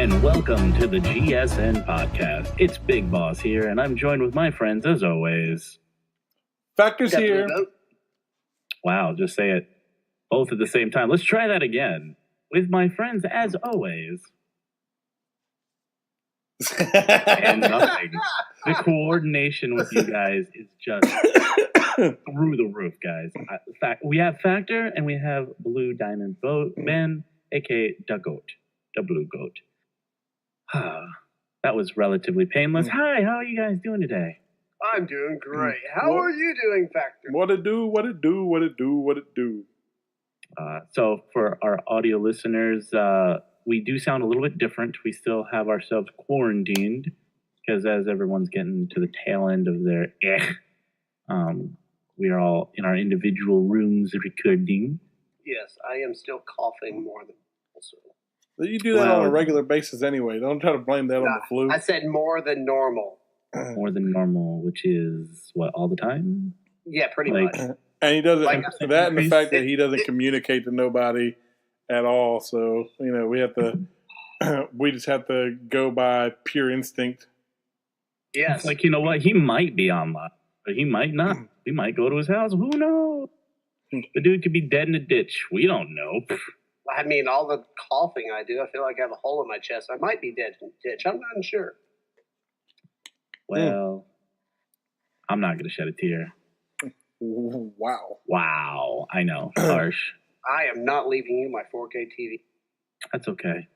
and welcome to the GSN podcast. It's Big Boss here, and I'm joined with my friends as always. Factor's here. Wow, just say it both at the same time. Let's try that again. With my friends as always. And nothing. The coordination with you guys is just through the roof, guys. We have Factor and we have Blue Diamond Ben, aka the Goat, the Blue Goat. That was relatively painless. Hi, how are you guys doing today? I'm doing great. How are you doing, Factor? What it do, what it do, what it do, what it do. So for our audio listeners, we do sound a little bit different. We still have ourselves quarantined because as everyone's getting to the tail end of their we are all in our individual rooms recording. Yes, I am still coughing more than also. You do that on a regular basis anyway. Don't try to blame that on the flu. I said more than normal. More than normal, which is what, all the time? Yeah, pretty much. And he doesn't. That and the fact that he doesn't communicate to nobody at all. So we have to. We just have to go by pure instinct. Yes. Like, you know what? He might be online, but he might not. We might go to his house. Who knows? The dude could be dead in a ditch. We don't know. I mean, all the coughing I do, I feel like I have a hole in my chest. I might be dead in a ditch. I'm not sure. Well, I'm not going to shed a tear. Wow. Wow. I know. Harsh. I am not leaving you my 4K TV. That's okay.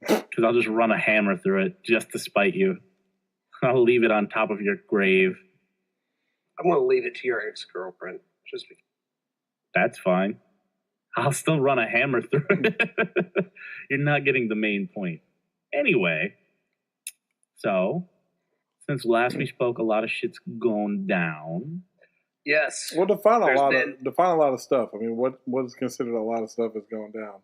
Because I'll just run a hammer through it just to spite you. I'll leave it on top of your grave. I'm going to leave it to your ex-girlfriend. Just because. That's fine. I'll still run a hammer through it. You're not getting the main point. Anyway, so since last we spoke, a lot of shit's going down. Yes. Well, define a lot of stuff. I mean, what is considered a lot of stuff is going down?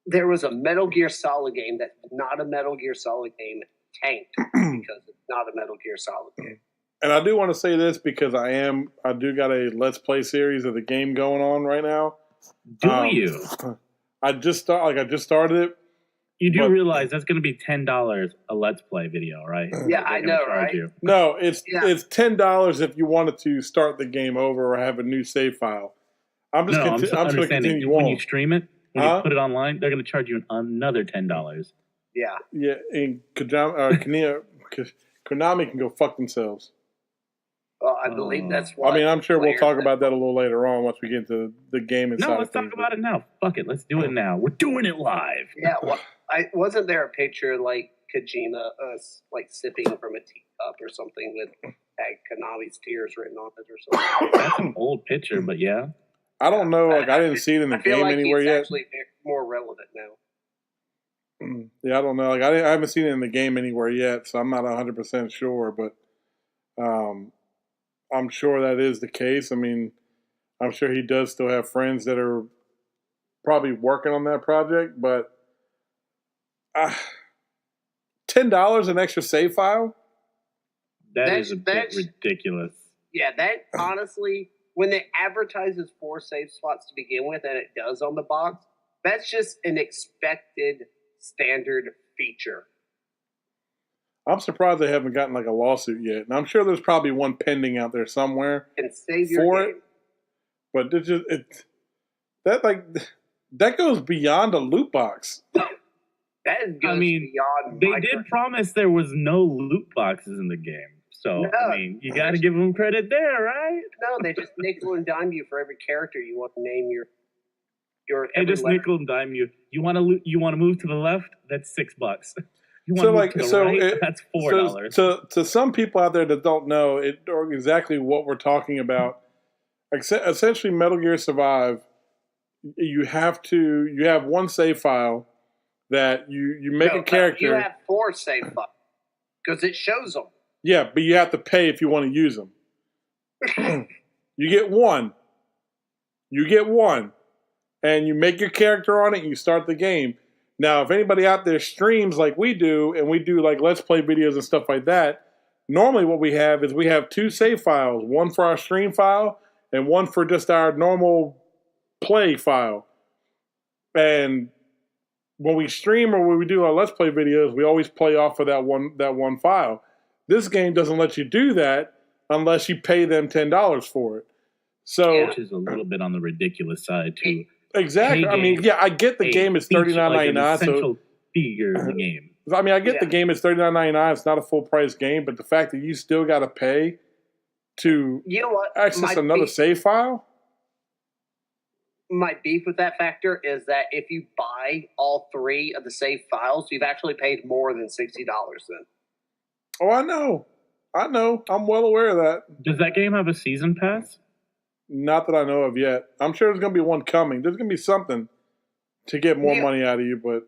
There was a Metal Gear Solid game that's not a Metal Gear Solid game tanked because it's not a Metal Gear Solid game. And I do want to say this because I do got a Let's Play series of the game going on right now. Do you? I just started it. You do realize that's going to be $10 a Let's Play video, right? Yeah, I know, right? No, it's $10 if you wanted to start the game over or have a new save file. I'm just going to continue on. When you stream it, when you put it online, they're going to charge you another $10. Yeah. Yeah, and Konami can go fuck themselves. Well, I believe that's what. I mean, I'm sure we'll talk about that a little later on once we get into the game inside. No, let's talk about it now. Fuck it, let's do it now. We're doing it live. Yeah, well, wasn't there a picture like Kojima, like sipping from a teacup or something with Konami's tears written on it or something? That's an old picture, but yeah. I don't know. I didn't see it in the game anywhere yet. It's actually more relevant now. Yeah, I don't know. I haven't seen it in the game anywhere yet, so I'm not 100% sure. But I'm sure that is the case. I mean, I'm sure he does still have friends that are probably working on that project, but $10 an extra save file? That's a bit ridiculous. Yeah, that honestly, when it advertises 4 save spots to begin with, and it does on the box, that's just an expected standard feature. I'm surprised they haven't gotten like a lawsuit yet. And I'm sure there's probably one pending out there somewhere and save your for game. It. But that goes beyond a loot box. That goes beyond. They did promise there was no loot boxes in the game. So, no, I mean, you got to give them credit there, right? No, they just nickel and dime you for every character you want to name your. They just nickel and dime you. You want to move to the left? That's $6. You want to move to the right? That's $4. So to some people out there that don't know or exactly what we're talking about, essentially Metal Gear Survive, you have one save file that you make a character. You have 4 save files because it shows them. Yeah, but you have to pay if you want to use them. You get one. And you make your character on it and you start the game. Now, if anybody out there streams like we do, and we do like Let's Play videos and stuff like that, normally what we have is we have 2 save files, one for our stream file and one for just our normal play file. And when we stream or when we do our Let's Play videos, we always play off of that one file. This game doesn't let you do that unless you pay them $10 for it. So, which is a little bit on the ridiculous side too. Exactly. I mean, yeah, I get the game is $39.99. Like essential figure in the game. I mean, I get the game is $39.99. It's not a full price game, but the fact that you still got to pay to access another save file. My beef with that factor is that if you buy all 3 of the save files, you've actually paid more than $60 then. Oh, I know. I'm well aware of that. Does that game have a season pass? Not that I know of yet. I'm sure there's going to be one coming. There's going to be something to get more money out of you, but...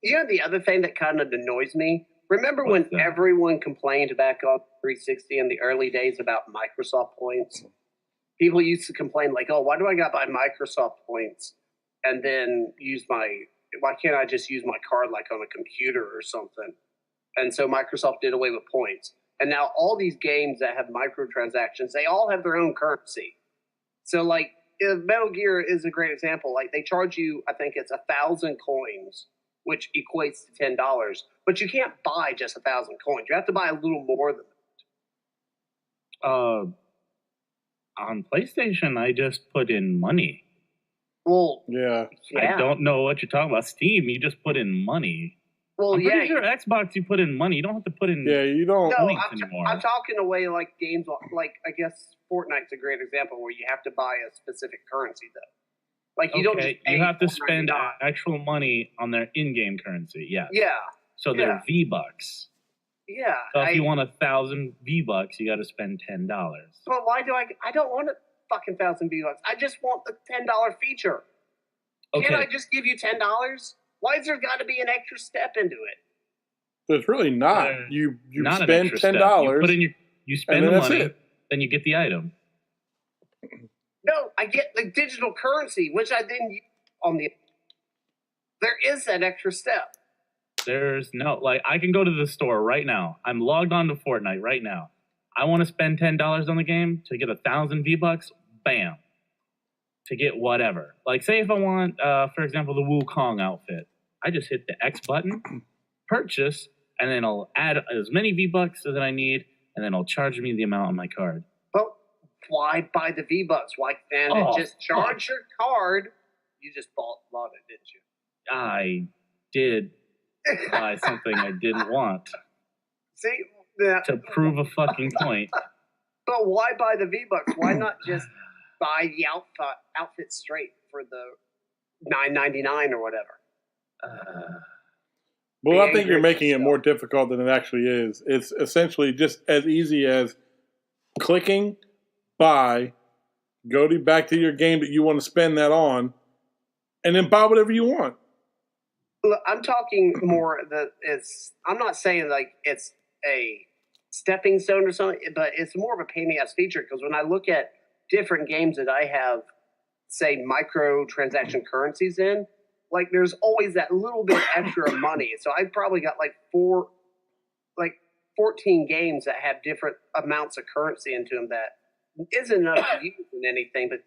You know the other thing that kind of annoys me? Remember when everyone complained back on 360 in the early days about Microsoft points? People used to complain like, oh, why do I got to buy Microsoft points and then why can't I just use my card like on a computer or something? And so Microsoft did away with points. And now all these games that have microtransactions, they all have their own currency. So, like, Metal Gear is a great example. Like, they charge you, I think it's 1,000 coins, which equates to $10. But you can't buy just 1,000 coins. You have to buy a little more than that. On PlayStation, I just put in money. Well, yeah. I don't know what you're talking about. Steam, you just put in money. Well, I'm pretty sure Xbox, you put in money. You don't have to put in. Yeah, you don't. No, anymore. I'm talking away like games like I guess Fortnite's a great example where you have to buy a specific currency though. Like you don't just pay you have to spend $4.99. actual money on their in-game currency. Yeah. Yeah. So they're V-Bucks. Yeah. So if you want 1,000 V-Bucks, you got to spend $10. But why do I don't want a fucking 1,000 V-Bucks. I just want the $10 feature. Okay. Can't I just give you $10? Why has there got to be an extra step into it? There's really not. You not spend $10. You spend the money, then you get the item. No, I get the digital currency, which I then use on the. There is that extra step. There's no, like, I can go to the store right now. I'm logged on to Fortnite right now. I want to spend $10 on the game to get 1,000 V-Bucks. Bam. To get whatever. Like, say if I want, for example, the Wukong outfit. I just hit the X button, purchase, and then it'll add as many V-Bucks as I need, and then it'll charge me the amount on my card. But why buy the V-Bucks? Why can't it just charge your card? You just bought it, didn't you? I did buy something I didn't want. See? To prove a fucking point. But why buy the V-Bucks? Why not just buy the outfit straight for the $9.99 or whatever? Well, I think you're making it more difficult than it actually is. It's essentially just as easy as clicking, buy, go back to your game that you want to spend that on, and then buy whatever you want. Look, I'm talking more that I'm not saying like it's a stepping stone or something, but it's more of a pain in the ass feature because when I look at different games that I have, say, microtransaction currencies in, like there's always that little bit extra money. So I've probably got like 14 games that have different amounts of currency into them that isn't enough to use in anything, but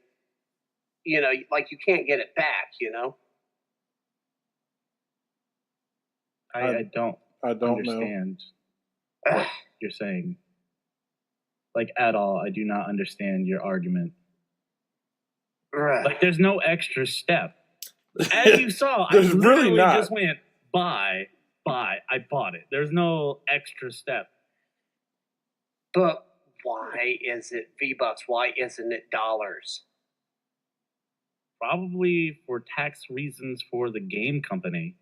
you know, like you can't get it back, you know? I don't understand what you're saying. Like, at all. I do not understand your argument. Like, there's no extra step. As you saw, I literally just went, buy, I bought it. There's no extra step. But why is it V-Bucks? Why isn't it dollars? Probably for tax reasons for the game company.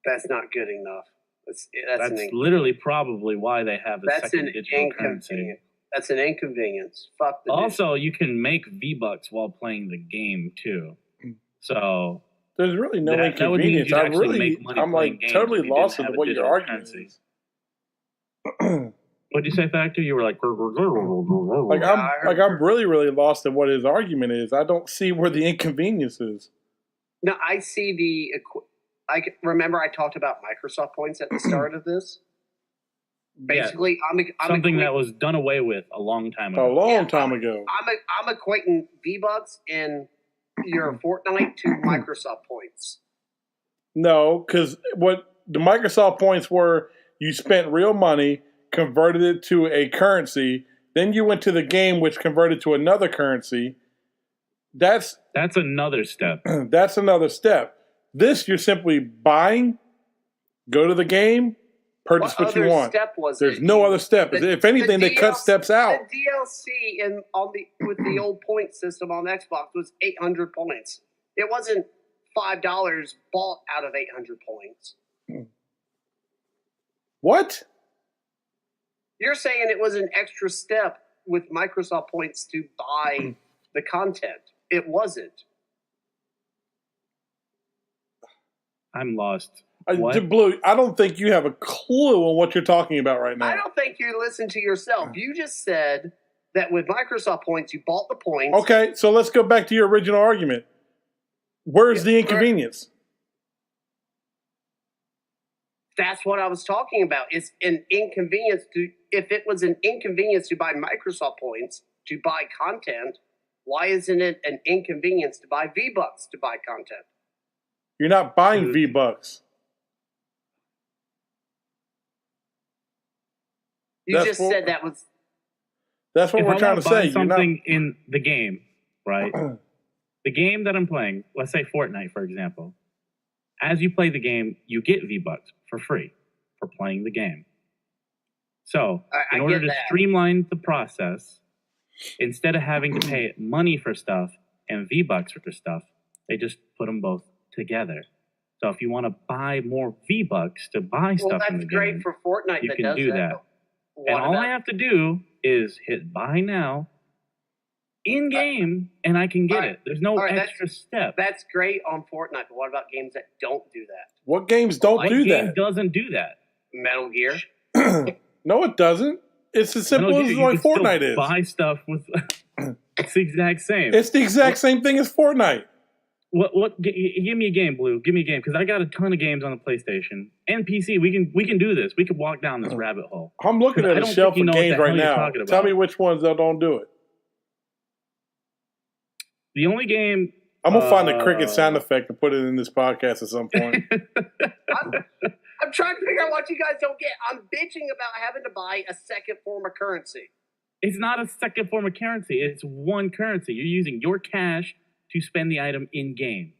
That's not good enough. That's literally probably why they have a second digital currency. That's an inconvenience. Fuck the Also, you can make V-Bucks while playing the game, too. So there's really no inconvenience. I'm like totally lost in what your argument is. What did you say, Factor? You were like, I'm really lost in what his argument is. I don't see where the inconvenience is. No, I see I remember I talked about Microsoft points at the start of this. Basically, something that was done away with a long time ago. A long time ago. I'm equating V-Bucks in your Fortnite to Microsoft points. No, because what the Microsoft points were, you spent real money, converted it to a currency, then you went to the game, which converted to another currency. That's another step. That's another step. This, you're simply buying, go to the game, purchase what you want. There's no other step. If anything, they cut steps out. The DLC with the old point system on Xbox was 800 points. It wasn't $5 bought out of 800 points. What? You're saying it was an extra step with Microsoft points to buy the content. It wasn't. I'm lost. Blue, I don't think you have a clue on what you're talking about right now. I don't think you listen to yourself. You just said that with Microsoft points, you bought the points. Okay, so let's go back to your original argument. Where's the inconvenience? That's what I was talking about. It's an inconvenience if it was an inconvenience to buy Microsoft points to buy content, why isn't it an inconvenience to buy V-Bucks to buy content? You're not buying V-Bucks. Just said that was. That's what we're trying to say. Something in the game, right? The game that I'm playing, let's say Fortnite, for example. As you play the game, you get V-Bucks for free for playing the game. So, in order to streamline the process, instead of having to pay money for stuff and V-Bucks for stuff, they just put them both together. So if you want to buy more V-Bucks to buy stuff in the game, great for Fortnite. You can do that. And all I have to do is hit buy now in game, and I can get it. There's no extra step. That's great on Fortnite, but what about games that don't do that? What games don't do that? What game doesn't do that? Metal Gear. No, it doesn't. It's as simple as like Fortnite is. Buy stuff with. It's the exact same. It's the exact same thing as Fortnite. What? Give me a game, Blue. Give me a game, because I got a ton of games on the PlayStation and PC. We can do this. We can walk down this rabbit hole. I'm looking at a shelf of games right now. Tell me which ones that don't do it. The only game I'm gonna find a cricket sound effect and put it in this podcast at some point. I'm trying to figure out what you guys don't get. I'm bitching about having to buy a second form of currency. It's not a second form of currency. It's one currency. You're using your cash to spend the item in game.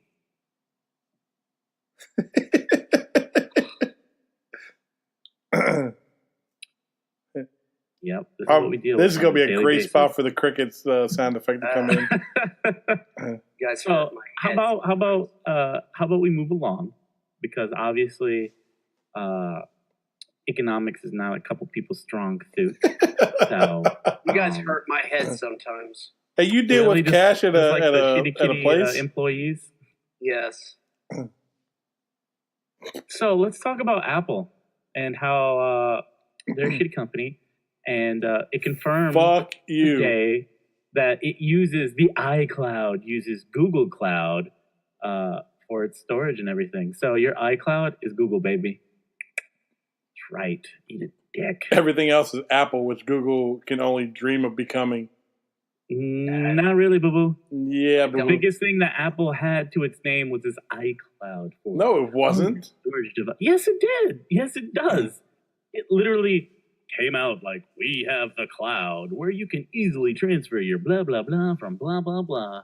Yep, this is what we deal with. This is going to be a great spot for the crickets sound effect to come in. You guys, so how about we move along, because obviously economics is not a couple people's strong suit. So you guys hurt my head sometimes. Hey, you deal with cash at a place? Employees? Yes. So let's talk about Apple and how they're a shitty company, and it confirmed today that it uses the iCloud, uses Google Cloud for its storage and everything. So your iCloud is Google, baby. That's right. Eat a dick. Everything else is Apple, which Google can only dream of becoming. Not really, boo-boo. Yeah, boo-boo. The biggest thing that Apple had to its name was this iCloud. No, it wasn't. Storage device. Yes, it did. Yes, it does. It literally came out like, we have the cloud where you can easily transfer your blah, blah, blah from blah, blah, blah.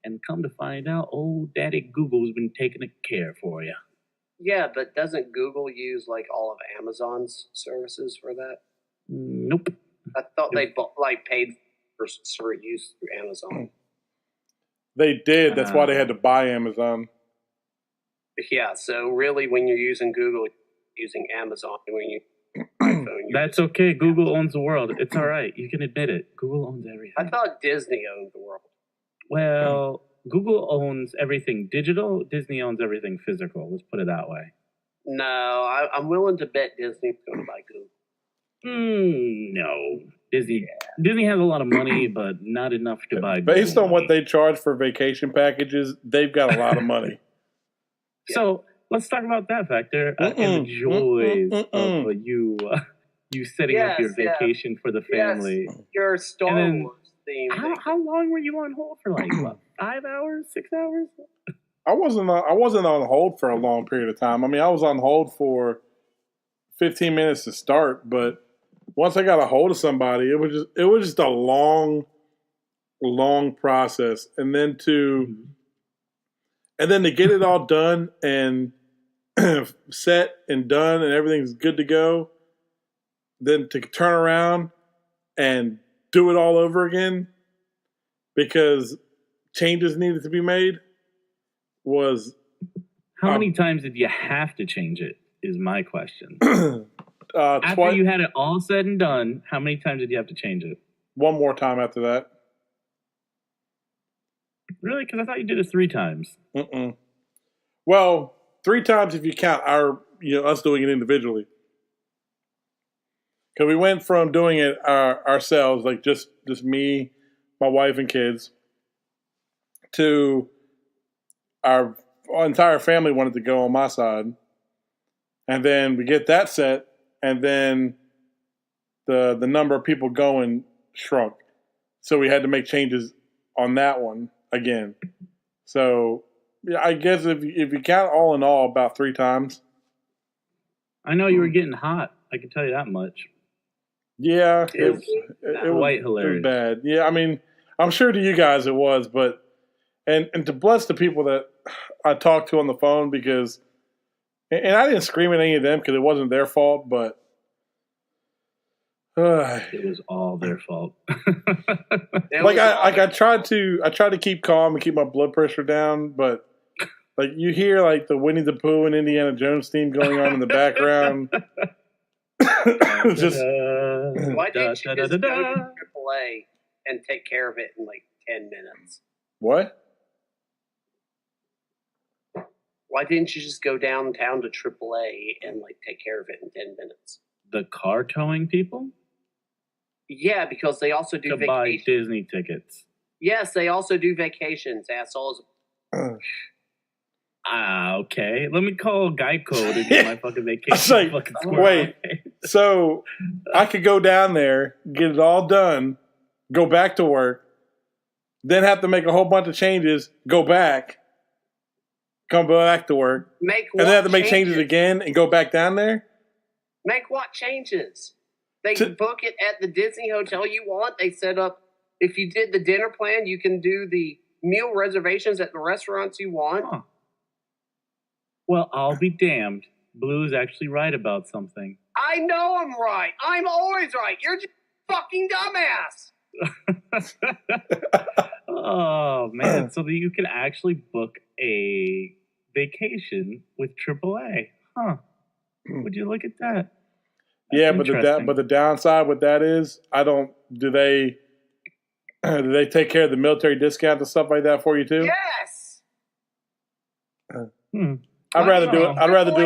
And come to find out, old daddy Google's been taking care for you. Yeah, but doesn't Google use like all of Amazon's services for that? Nope. I thought they paid for use through Amazon. They did. That's why they had to buy Amazon. Yeah, so really when you're using Google, you're using Amazon. When you iPhone, that's okay. Google owns the world. It's all right. You can admit it. Google owns everything. I thought Disney owned the world. Well, Google owns everything digital. Disney owns everything physical. Let's put it that way. No, I'm willing to bet Disney's going to buy Google. No. Disney has a lot of money, but not enough to buy. Based on what they charge for vacation packages, they've got a lot of money. So let's talk about that factor and the joys of you setting up your vacation for the family. Yes, your Star Wars theme. How long were you on hold for? Like what, 5 hours, 6 hours? I wasn't on hold for a long period of time. I mean, I was on hold for 15 minutes to start, but once I got a hold of somebody, it was just a long process, and then to get it all done and set and done and everything's good to go, then to turn around and do it all over again because changes needed to be made was... How many times did you have to change it is my question. After you had it all said and done, how many times did you have to change it? One more time after that. Really? Because I thought you did it 3 times. Well, 3 times if you count us doing it individually. Because we went from doing it ourselves, like just me, my wife, and kids, to our entire family wanted to go on my side. And then we get that set, and then the number of people going shrunk. So we had to make changes on that one again. So yeah, I guess if you count all in all, about 3 times. I know you were getting hot. I can tell you that much. Yeah, it was hilarious. It was bad. Yeah, I mean, I'm sure to you guys it was, but and to bless the people that I talked to on the phone because, and I didn't scream at any of them because it wasn't their fault, but it was all their fault. I tried to keep calm and keep my blood pressure down, but like you hear like the Winnie the Pooh and Indiana Jones theme going on in the background. Just why didn't you just go to AAA and take care of it in like 10 minutes? What? Why didn't you just go downtown to AAA and like take care of it in 10 minutes? The car towing people? Yeah, because they also do to buy Disney tickets. Yes, they also do vacations, assholes. Okay. Let me call Geico to get my fucking vacation. It's like, wait, so I could go down there, get it all done, go back to work, then have to make a whole bunch of changes, go back, come back to work, and then have to make changes again and go back down there? Make what changes? They book it at the Disney hotel you want. They set up, if you did the dinner plan, you can do the meal reservations at the restaurants you want. Huh. Well, I'll be damned. Blue's actually right about something. I know I'm right. I'm always right. You're just fucking dumbass. Oh, man. So that you can actually book a vacation with AAA. Huh. Would you look at that? That's yeah, but the downside with that is, do they take care of the military discount and stuff like that for you too? Yes. I'd rather do it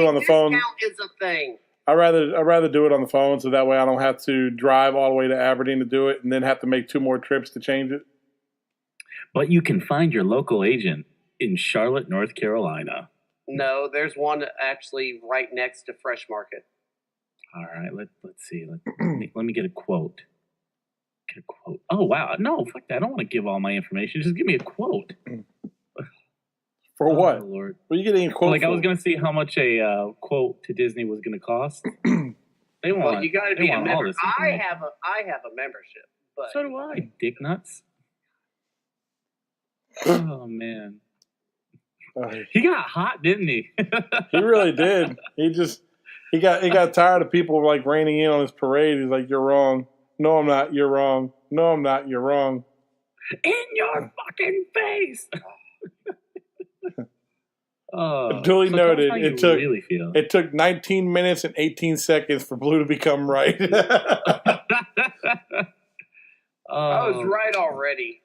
on the phone. Discount is a thing. I'd rather do it on the phone so that way I don't have to drive all the way to Aberdeen to do it and then have to make 2 more trips to change it. But you can find your local agent in Charlotte, North Carolina. No, there's one actually right next to Fresh Market. All right, let's see. Let me get a quote. Oh, wow. No, fuck that. I don't want to give all my information. Just give me a quote. For what? Oh, Lord. What are you getting a quote for? I was going to see how much a quote to Disney was going to cost. You got to be a member. I have a membership. But so do I, dick nuts. Oh, man. He got hot, didn't he? He really did. He got tired of people like raining in on his parade. He's like, "You're wrong. No, I'm not. You're wrong. No, I'm not. You're wrong." In your fucking face. Duly noted. It took 19 minutes and 18 seconds for Blue to become right. I was right already.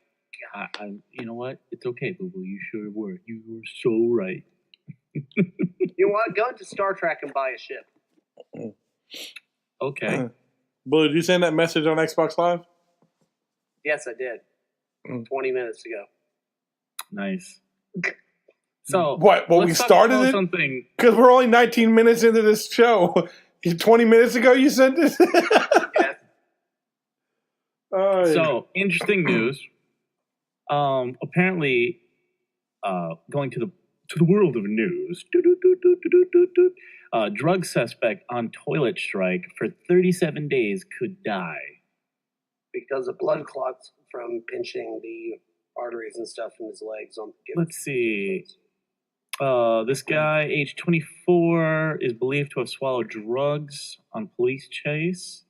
You know what? It's okay, Boo Boo. You sure were. You were so right. You know what? Go to Star Trek and buy a ship. Okay. Blue, did you send that message on Xbox Live? Yes, I did. 20 minutes ago. Nice. So what? Well, we started it something because we're only 19 minutes into this show. 20 minutes ago, you sent this. Yes. So interesting news. Apparently, going to To the world of news. Drug suspect on toilet strike for 37 days could die. Because of blood clots from pinching the arteries and stuff in his legs. Let's see. This guy, age 24, is believed to have swallowed drugs on police chase.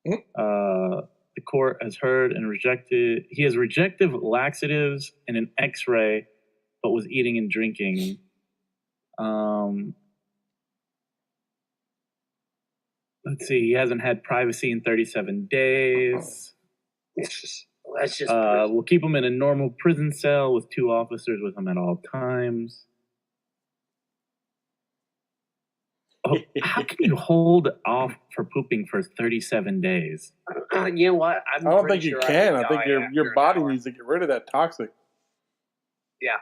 The court has heard and rejected. He has rejected laxatives and an X-ray, but was eating and drinking. Let's see. He hasn't had privacy in 37 days. That's just. We'll keep him in a normal prison cell with 2 officers with him at all times. Oh, how can you hold off for pooping for 37 days? You know what? I don't think you can. I think your body needs to get rid of that toxic. Yeah.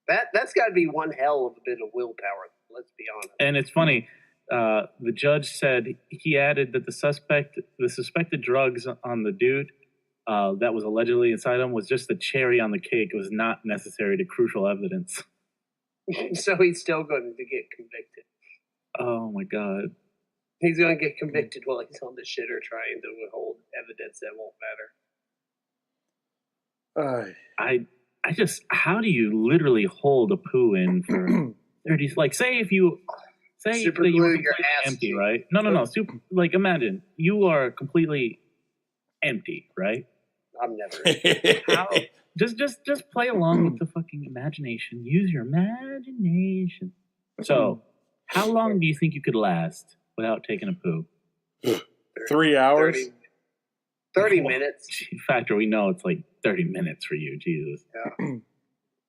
That's got to be one hell of a bit of willpower. Let's be honest. And it's funny. The judge said he added that the suspected drugs on the dude that was allegedly inside him was just the cherry on the cake. It was not necessary to crucial evidence. So he's still going to get convicted. Oh my god. He's going to get convicted while he's on the shitter trying to withhold evidence that won't matter. I just, how do you literally hold a poo in for 30? Like, say you were completely empty, right? No. Like, imagine you are completely empty, right? I'm never. How? Just play along with the fucking imagination. Use your imagination. So, how long do you think you could last without taking a poo? 3 hours? 30 minutes. Factor, we know it's like 30 minutes for you. Jesus. Yeah. You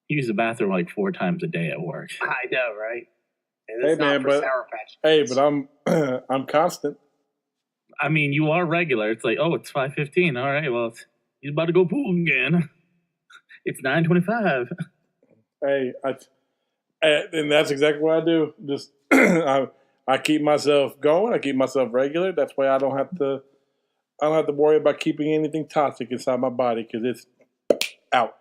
use the bathroom like 4 times a day at work. I know, right? And it's not for Sour Patch Kids. But I'm constant. I mean, you are regular. It's like, oh, it's 5:15. All right, well, he's about to go pool again. It's 9:25. Hey, and that's exactly what I do. Just I keep myself going. I keep myself regular. That's why I don't have to worry about keeping anything toxic inside my body because it's out.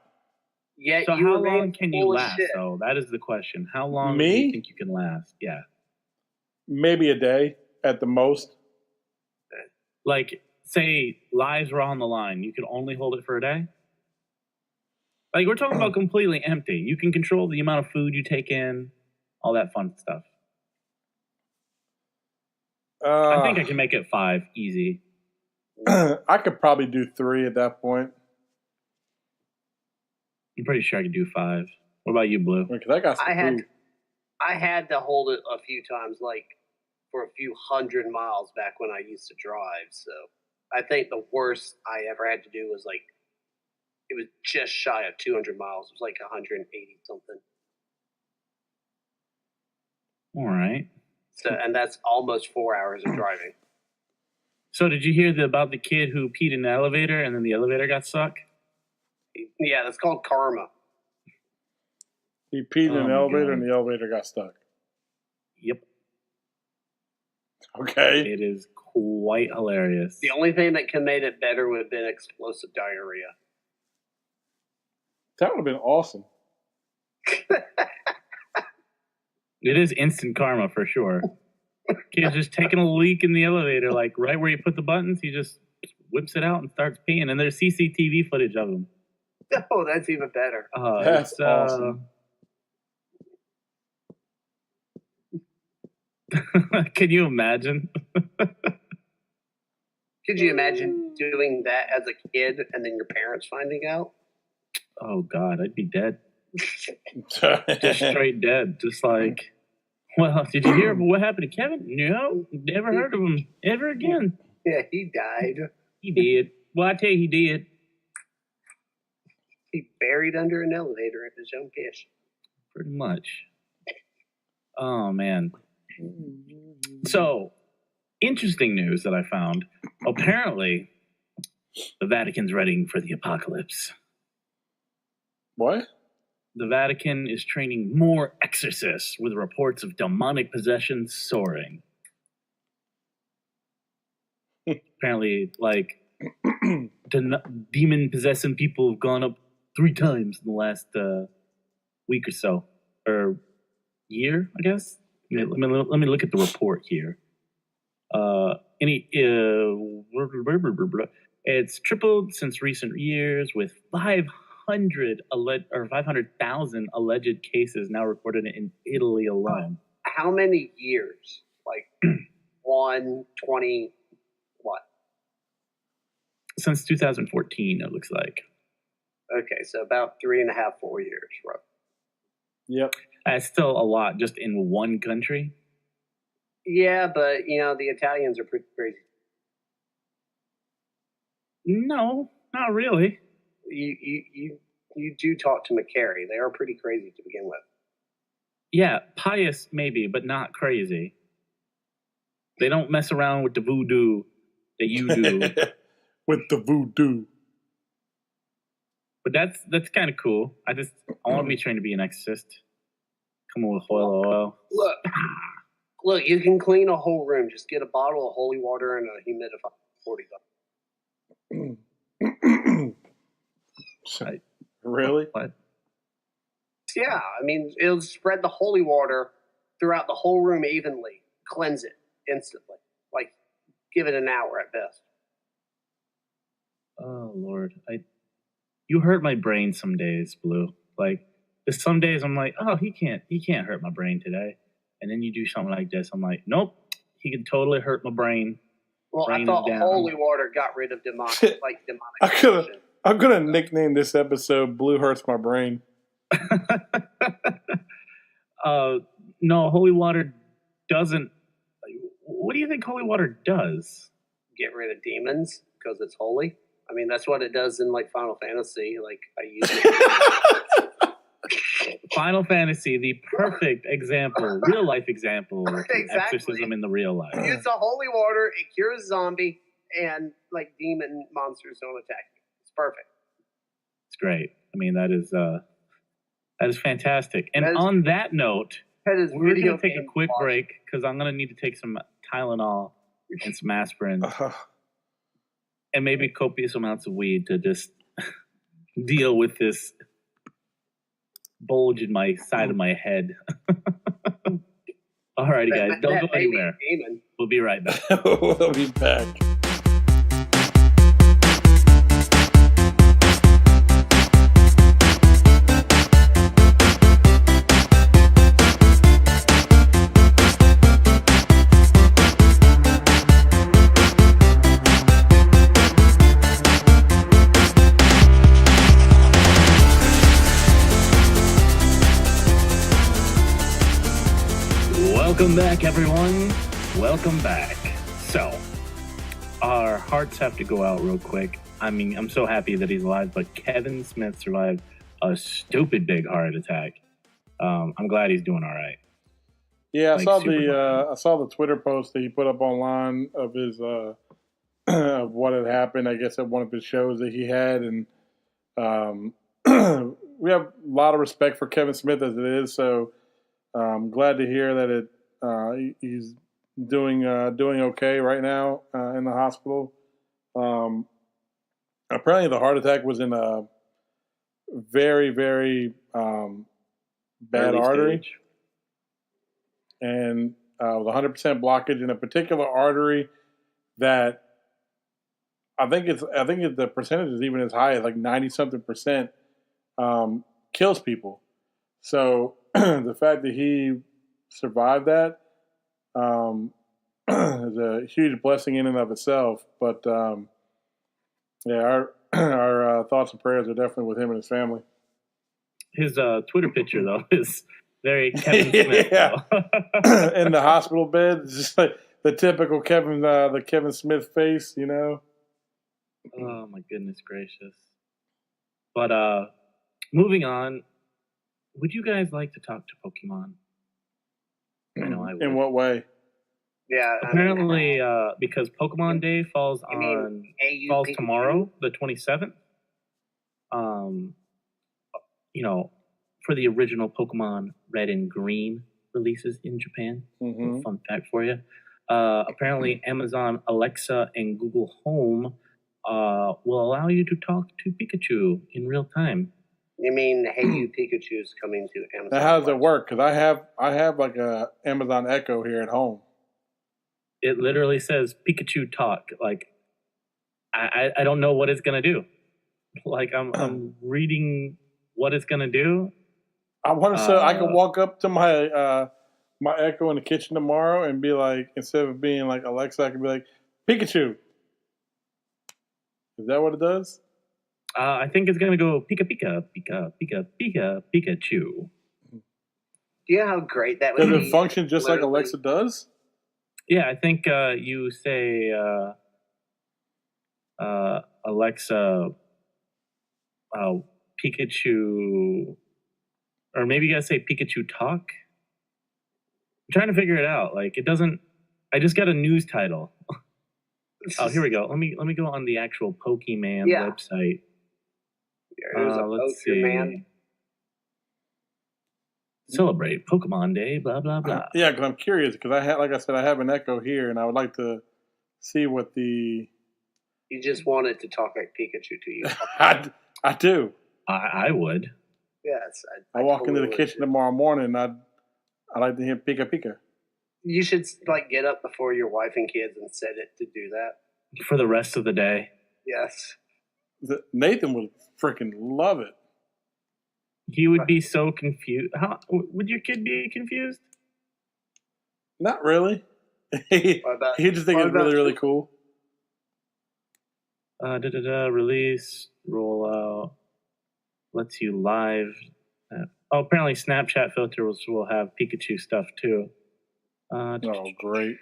Yeah. So how long can you last? Though that is the question. How long do you think you can last? Yeah. Maybe a day at the most. Like, say lives were on the line, you could only hold it for a day. Like, we're talking about completely empty. You can control the amount of food you take in, all that fun stuff. I think I can make it 5 easy. I could probably do 3 at that point. I'm pretty sure I could do 5. What about you, Blue? Because I got some food. I had to hold it a few times, like for a few 100 miles back when I used to drive. So I think the worst I ever had to do was like, it was just shy of 200 miles. It was like 180 something. All right. So, and that's almost 4 hours of driving. So did you hear about the kid who peed in the elevator and then the elevator got stuck? Yeah, that's called karma. He peed in an elevator and the elevator got stuck. Yep. Okay. It is quite hilarious. The only thing that could have made it better would have been explosive diarrhea. That would have been awesome. It is instant karma for sure. Kid's just taking a leak in the elevator, like right where you put the buttons, he just whips it out and starts peeing. And there's CCTV footage of him. Oh, that's even better. That's awesome. Can you imagine? Could you imagine doing that as a kid and then your parents finding out? Oh, God, I'd be dead. Just straight dead. Just like, well, did you hear about what happened to Kevin? No, never heard of him ever again. Yeah, he died. He did. Well, I tell you, he did. He buried under an elevator at his own piss. Pretty much. Oh, man. So, interesting news that I found. Apparently, the Vatican's ready for the apocalypse. What? The Vatican is training more exorcists with reports of demonic possession soaring. Apparently, like, demon-possessing people have gone up 3 times in the last week or so, or year, I guess. Let me look at the report here. It's tripled since recent years, with 500,000 alleged cases now reported in Italy alone. How many years? Like 120, what? Since 2014, it looks like. Okay, so about 3.5, 4 years, right? Yep. That's still a lot just in one country. Yeah, but the Italians are pretty crazy. No, not really. You do talk to McCary. They are pretty crazy to begin with. Yeah, pious maybe, but not crazy. They don't mess around with the voodoo that you do. With the voodoo. But that's kind of cool. I want to be trained to be an exorcist. Come on with oil. Look, you can clean a whole room. Just get a bottle of holy water and a humidifier. $40. Really? What? Yeah, I mean, it'll spread the holy water throughout the whole room evenly. Cleanse it instantly. Like, give it an hour at best. Oh Lord, you hurt my brain some days, Blue. Like, there's some days I'm like, oh, he can't hurt my brain today. And then you do something like this, I'm like, nope, he can totally hurt my brain. Well, brain I thought down. holy water got rid of demonic. I'm gonna nickname this episode "Blue Hurts My Brain." No, holy water doesn't. What do you think holy water does? Get rid of demons because it's holy. I mean, that's what it does in like Final Fantasy. Like I use it. Final Fantasy, the perfect example, real life example of exorcism in the real life. Use the holy water, it cures zombie, and like demon monsters don't attack you. It's perfect. It's great. I mean, that is fantastic. And on that note, we're going to take a quick break because I'm going to need to take some Tylenol and some aspirin and maybe copious amounts of weed to just deal with this bulge in my side of my head. Alrighty, guys, don't go anywhere. We'll be right back. We'll be back. Welcome back, everyone. Welcome back. So, our hearts have to go out real quick. I mean, I'm so happy that he's alive, but Kevin Smith survived a stupid big heart attack. I'm glad he's doing all right. Yeah, I saw the Twitter post that he put up online of his of what had happened. I guess at one of his shows that he had, and we have a lot of respect for Kevin Smith as it is. So I'm glad to hear that he's doing okay right now in the hospital. Apparently, the heart attack was in a very, very bad Early artery. stage. And with 100% blockage in a particular artery that I think the percentage is even as high as like 90-something% kills people. So the fact that he survived that is a huge blessing in and of itself. But yeah, our thoughts and prayers are definitely with him and his family. His Twitter picture though is very Kevin Smith. Yeah. In the hospital bed, it's just like the typical Kevin Smith face, you know. Oh my goodness gracious! But moving on, would you guys like to talk to Pokemon? I know I would. In what way? Yeah. Apparently, because Pokemon Day falls tomorrow, the 27th. For the original Pokemon Red and Green releases in Japan. Mm-hmm. Fun fact for you. Apparently, Amazon Alexa and Google Home will allow you to talk to Pikachu in real time. You mean Hey You Pikachu's coming to Amazon? Now, how does it work? Because I have like a Amazon Echo here at home. It literally says Pikachu talk. Like, I don't know what it's gonna do. Like, I'm reading what it's gonna do. I wonder so I could walk up to my my Echo in the kitchen tomorrow and be like, instead of being like Alexa, I could be like, Pikachu. Is that what it does? I think it's gonna go Pika Pika Pika Pika Pika Pikachu. Do you know how great that would Does be? it function just like Literally. Alexa does? Yeah, I think you say Alexa, Pikachu, or maybe you gotta say Pikachu talk. I'm trying to figure it out. Like, it doesn't. I just got a news title. Oh, here we go. Let me go on the actual Pokemon website. There's a Let's Pokemon. see. Celebrate Pokemon Day. Blah blah blah. Yeah, because I'm curious. Because like I said, I have an Echo here, and I would like to see what the. You just want it to talk like Pikachu to you. I do. I would. Yes. I walk totally into the would. kitchen tomorrow morning, and I like to hear Pika Pika. You should like get up before your wife and kids and set it to do that. For the rest of the day. Yes. Nathan would freaking love it. He would be so confused. How would your kid be confused? Not really. He just think it's really, really cool. Release, rollout, lets you live. Apparently Snapchat filters will have Pikachu stuff too. Oh, great.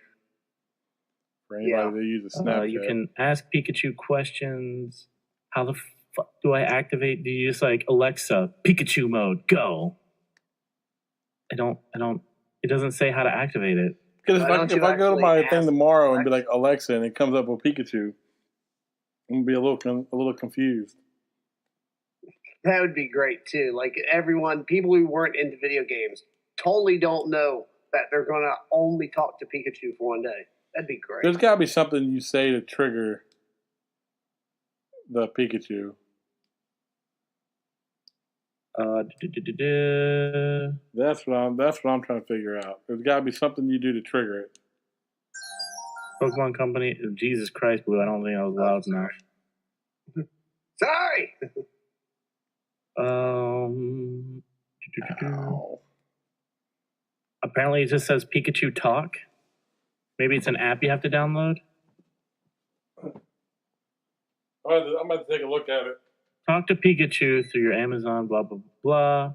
For anybody that uses Snapchat. You can ask Pikachu questions. How the fuck do I activate? Do you just like, Alexa, Pikachu mode, go? I don't, it doesn't say how to activate it. Because if I go to my thing tomorrow and be like, Alexa, and it comes up with Pikachu, I'm going to be a little confused. That would be great too. Like people who weren't into video games totally don't know that they're going to only talk to Pikachu for one day. That'd be great. There's got to be something you say to trigger the Pikachu. That's what I'm trying to figure out. There's got to be something you do to trigger it. Pokemon Company. Jesus Christ, Blue! I don't think I was loud enough. Sorry. Apparently, it just says Pikachu Talk. Maybe it's an app you have to download. I'm about to take a look at it. Talk to Pikachu through your Amazon, blah, blah, blah.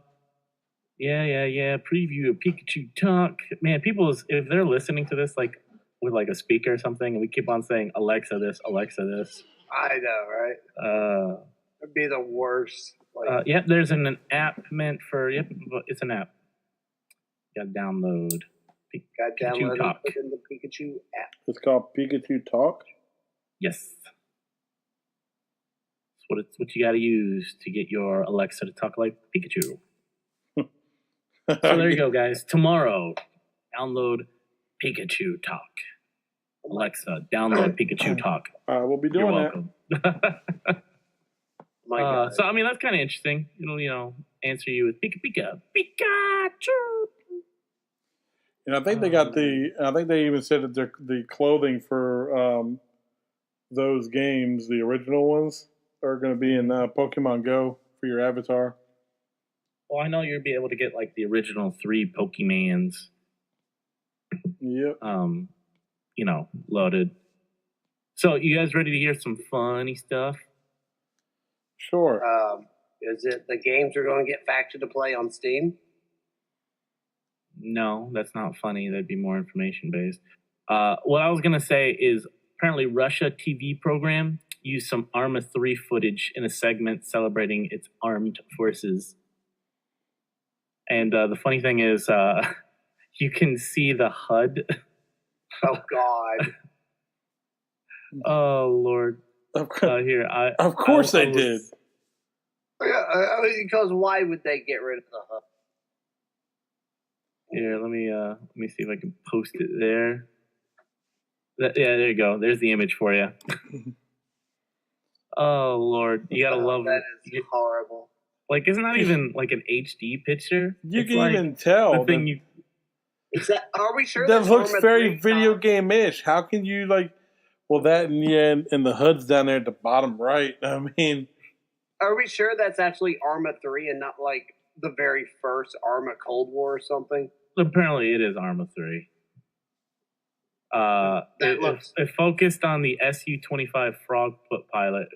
Yeah. Preview of Pikachu Talk. Man, people, if they're listening to this, like, with, like, a speaker or something, and we keep on saying, Alexa this, Alexa this. I know, right? It'd be the worst. Yep, there's an app meant for, it's an app. You gotta download. Pikachu Talk. Put in the Pikachu app. It's called Pikachu Talk? Yes. It's what you gotta use to get your Alexa to talk like Pikachu. So there you go, guys. Tomorrow, download Pikachu Talk. Alexa, download Pikachu Talk. We'll be doing that. My God. So I mean, that's kind of interesting. It'll answer you with Pika Pika Pikachu. And I think they got I think they even said that the clothing for those games, the original ones, are going to be in Pokemon Go for your avatar. Well, I know you'll be able to get like the original 3 Pokemans. Yep. Loaded. So, you guys ready to hear some funny stuff? Sure. Is it the games are going to get Factor to Play on Steam? No, that's not funny. That'd be more information based. What I was going to say is apparently Russia TV program used some Arma 3 footage in a segment celebrating its armed forces. And the funny thing is, you can see the HUD. Oh, God. Oh, Lord. Of course, course they did. Yeah, because why would they get rid of the HUD? Here, let me see if I can post it there. There you go. There's the image for you. Oh, Lord. You gotta love that. Is horrible. Like, it's not even like an HD picture. You It's can like even tell. the thing you. Are we sure That that's looks Arma very 3 video top? game-ish. How can you like? Well, that and the HUD's down there at the bottom right. I mean, Are we sure that's actually Arma 3 and not like the very first Arma Cold War or something? Apparently, it is Arma 3. It focused on the Su-25 Frogfoot pilot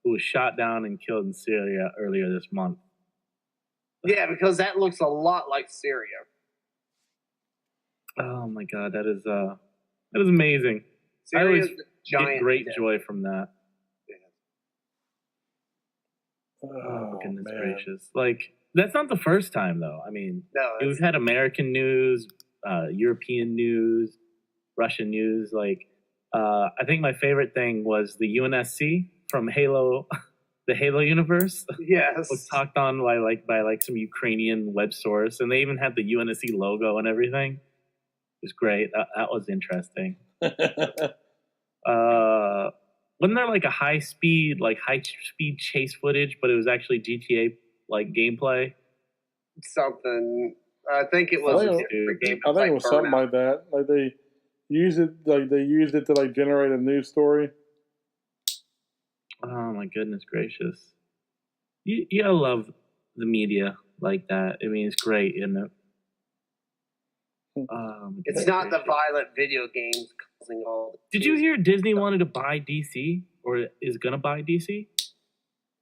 who was shot down and killed in Syria earlier this month. Yeah, because that looks a lot like Syria. Oh my god, that is amazing. Syria's I always giant. get great death. joy from that. oh, Oh, goodness man. gracious! Like, that's not the first time though. I mean, No, we've had American news, European news, Russian news. Like, I think my favorite thing was the UNSC from Halo, the Halo universe. yes. Was talked on by some Ukrainian web source, and they even had the UNSC logo and everything. It was great. That was interesting. Wasn't there like a high speed chase footage, but it was actually GTA like gameplay? Something. I think it was. I think it was something like that. Like they used it to like generate a news story. Oh my goodness gracious! You gotta love the media like that. I mean, it's great, isn't it? It's not the violent video games causing all. Did you hear Disney wanted to buy DC or is gonna buy DC?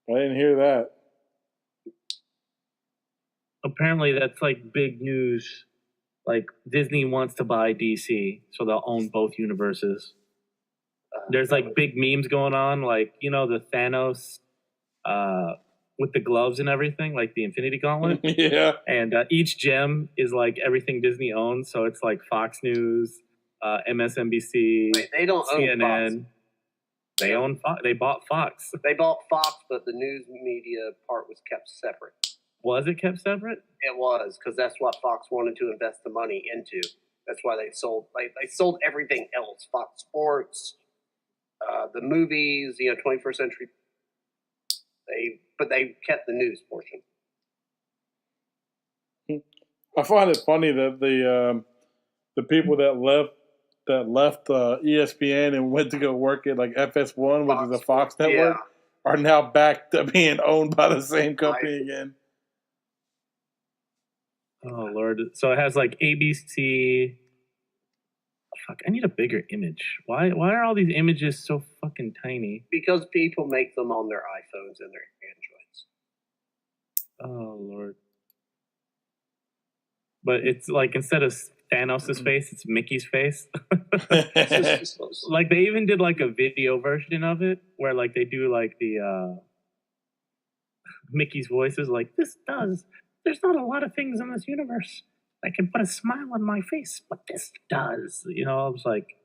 I didn't hear that. Apparently, that's like big news. Like, Disney wants to buy DC, so they'll own both universes. There's like big memes going on, like, you know, the Thanos with the gloves and everything, like the Infinity Gauntlet. Yeah. And each gem is like everything Disney owns, so it's like Fox News, MSNBC, Wait, they don't CNN. own Fox. They own Fox. They bought Fox. They bought Fox, but the news media part was kept separate. Was it kept separate? It was, because that's what Fox wanted to invest the money into. That's why they sold. They sold everything else: Fox Sports, the movies, 21st Century. But they kept the news portion. I find it funny that the people that left ESPN and went to go work at like FS1, which is a Fox network, are now back to being owned by the same company again. Oh Lord! So it has like ABC. Fuck! I need a bigger image. Why are all these images so fucking tiny? Because people make them on their iPhones and their Androids. Oh Lord! But it's like instead of Thanos' face, it's Mickey's face. Like they even did like a video version of it where like they do like the Mickey's voices like this does. There's not a lot of things in this universe that can put a smile on my face, but this does. I was like,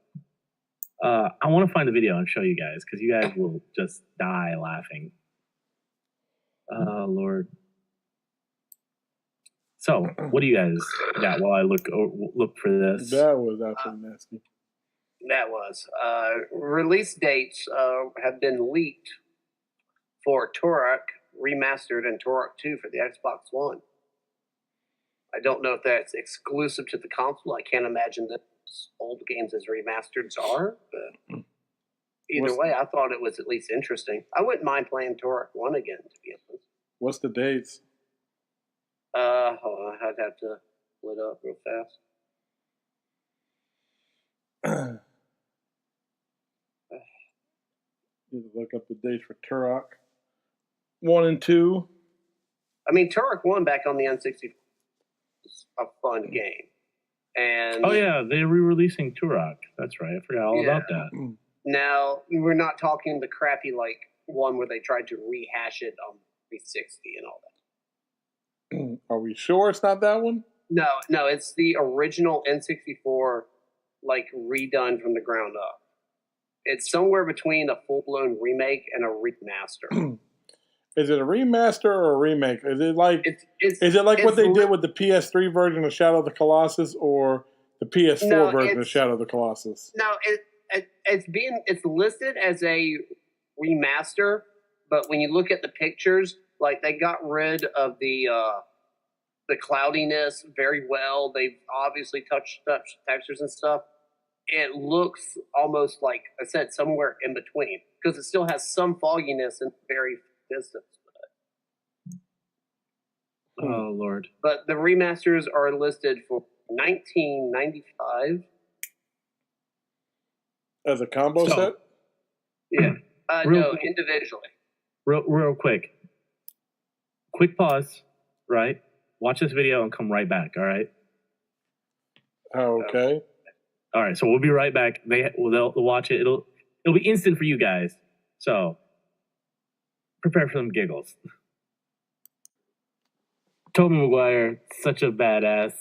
I want to find the video and show you guys because you guys will just die laughing. Oh Lord. So, what do you guys got while I look for this? That was absolutely nasty. That was. Release dates have been leaked for Turok Remastered and Turok 2 for the Xbox One. I don't know if that's exclusive to the console. I can't imagine that old games as remasters are, but either way, I thought it was at least interesting. I wouldn't mind playing Turok 1 again, to be honest. What's the dates? Hold on, I'd have to pull it up real fast. Need to look up the dates for Turok 1 and 2. I mean, Turok 1 back on the N64 was a fun game. And oh yeah, they're re-releasing Turok. That's right. I forgot all about that. Now, we're not talking the crappy like one where they tried to rehash it on 360 and all that. Are we sure it's not that one? No, it's the original N64, like redone from the ground up. It's somewhere between a full-blown remake and a remaster. Is it a remaster or a remake? Is it like is it like what they did with the PS3 version of Shadow of the Colossus or the PS4 version of Shadow of the Colossus? No, it's listed as a remaster, but when you look at the pictures, Like they got rid of the cloudiness very well. They've obviously touched textures and stuff. It looks almost like I said somewhere in between because it still has some fogginess in the very distance. Oh Lord. But the remasters are listed for $19.95 As a combo set? Yeah. No, quick. individually. Real quick. Quick pause. Right. Watch this video and come right back. All right. Oh, okay. All right. So we'll be right back. They'll watch it. It'll be instant for you guys. So prepare for some giggles. Tobey Maguire, such a badass.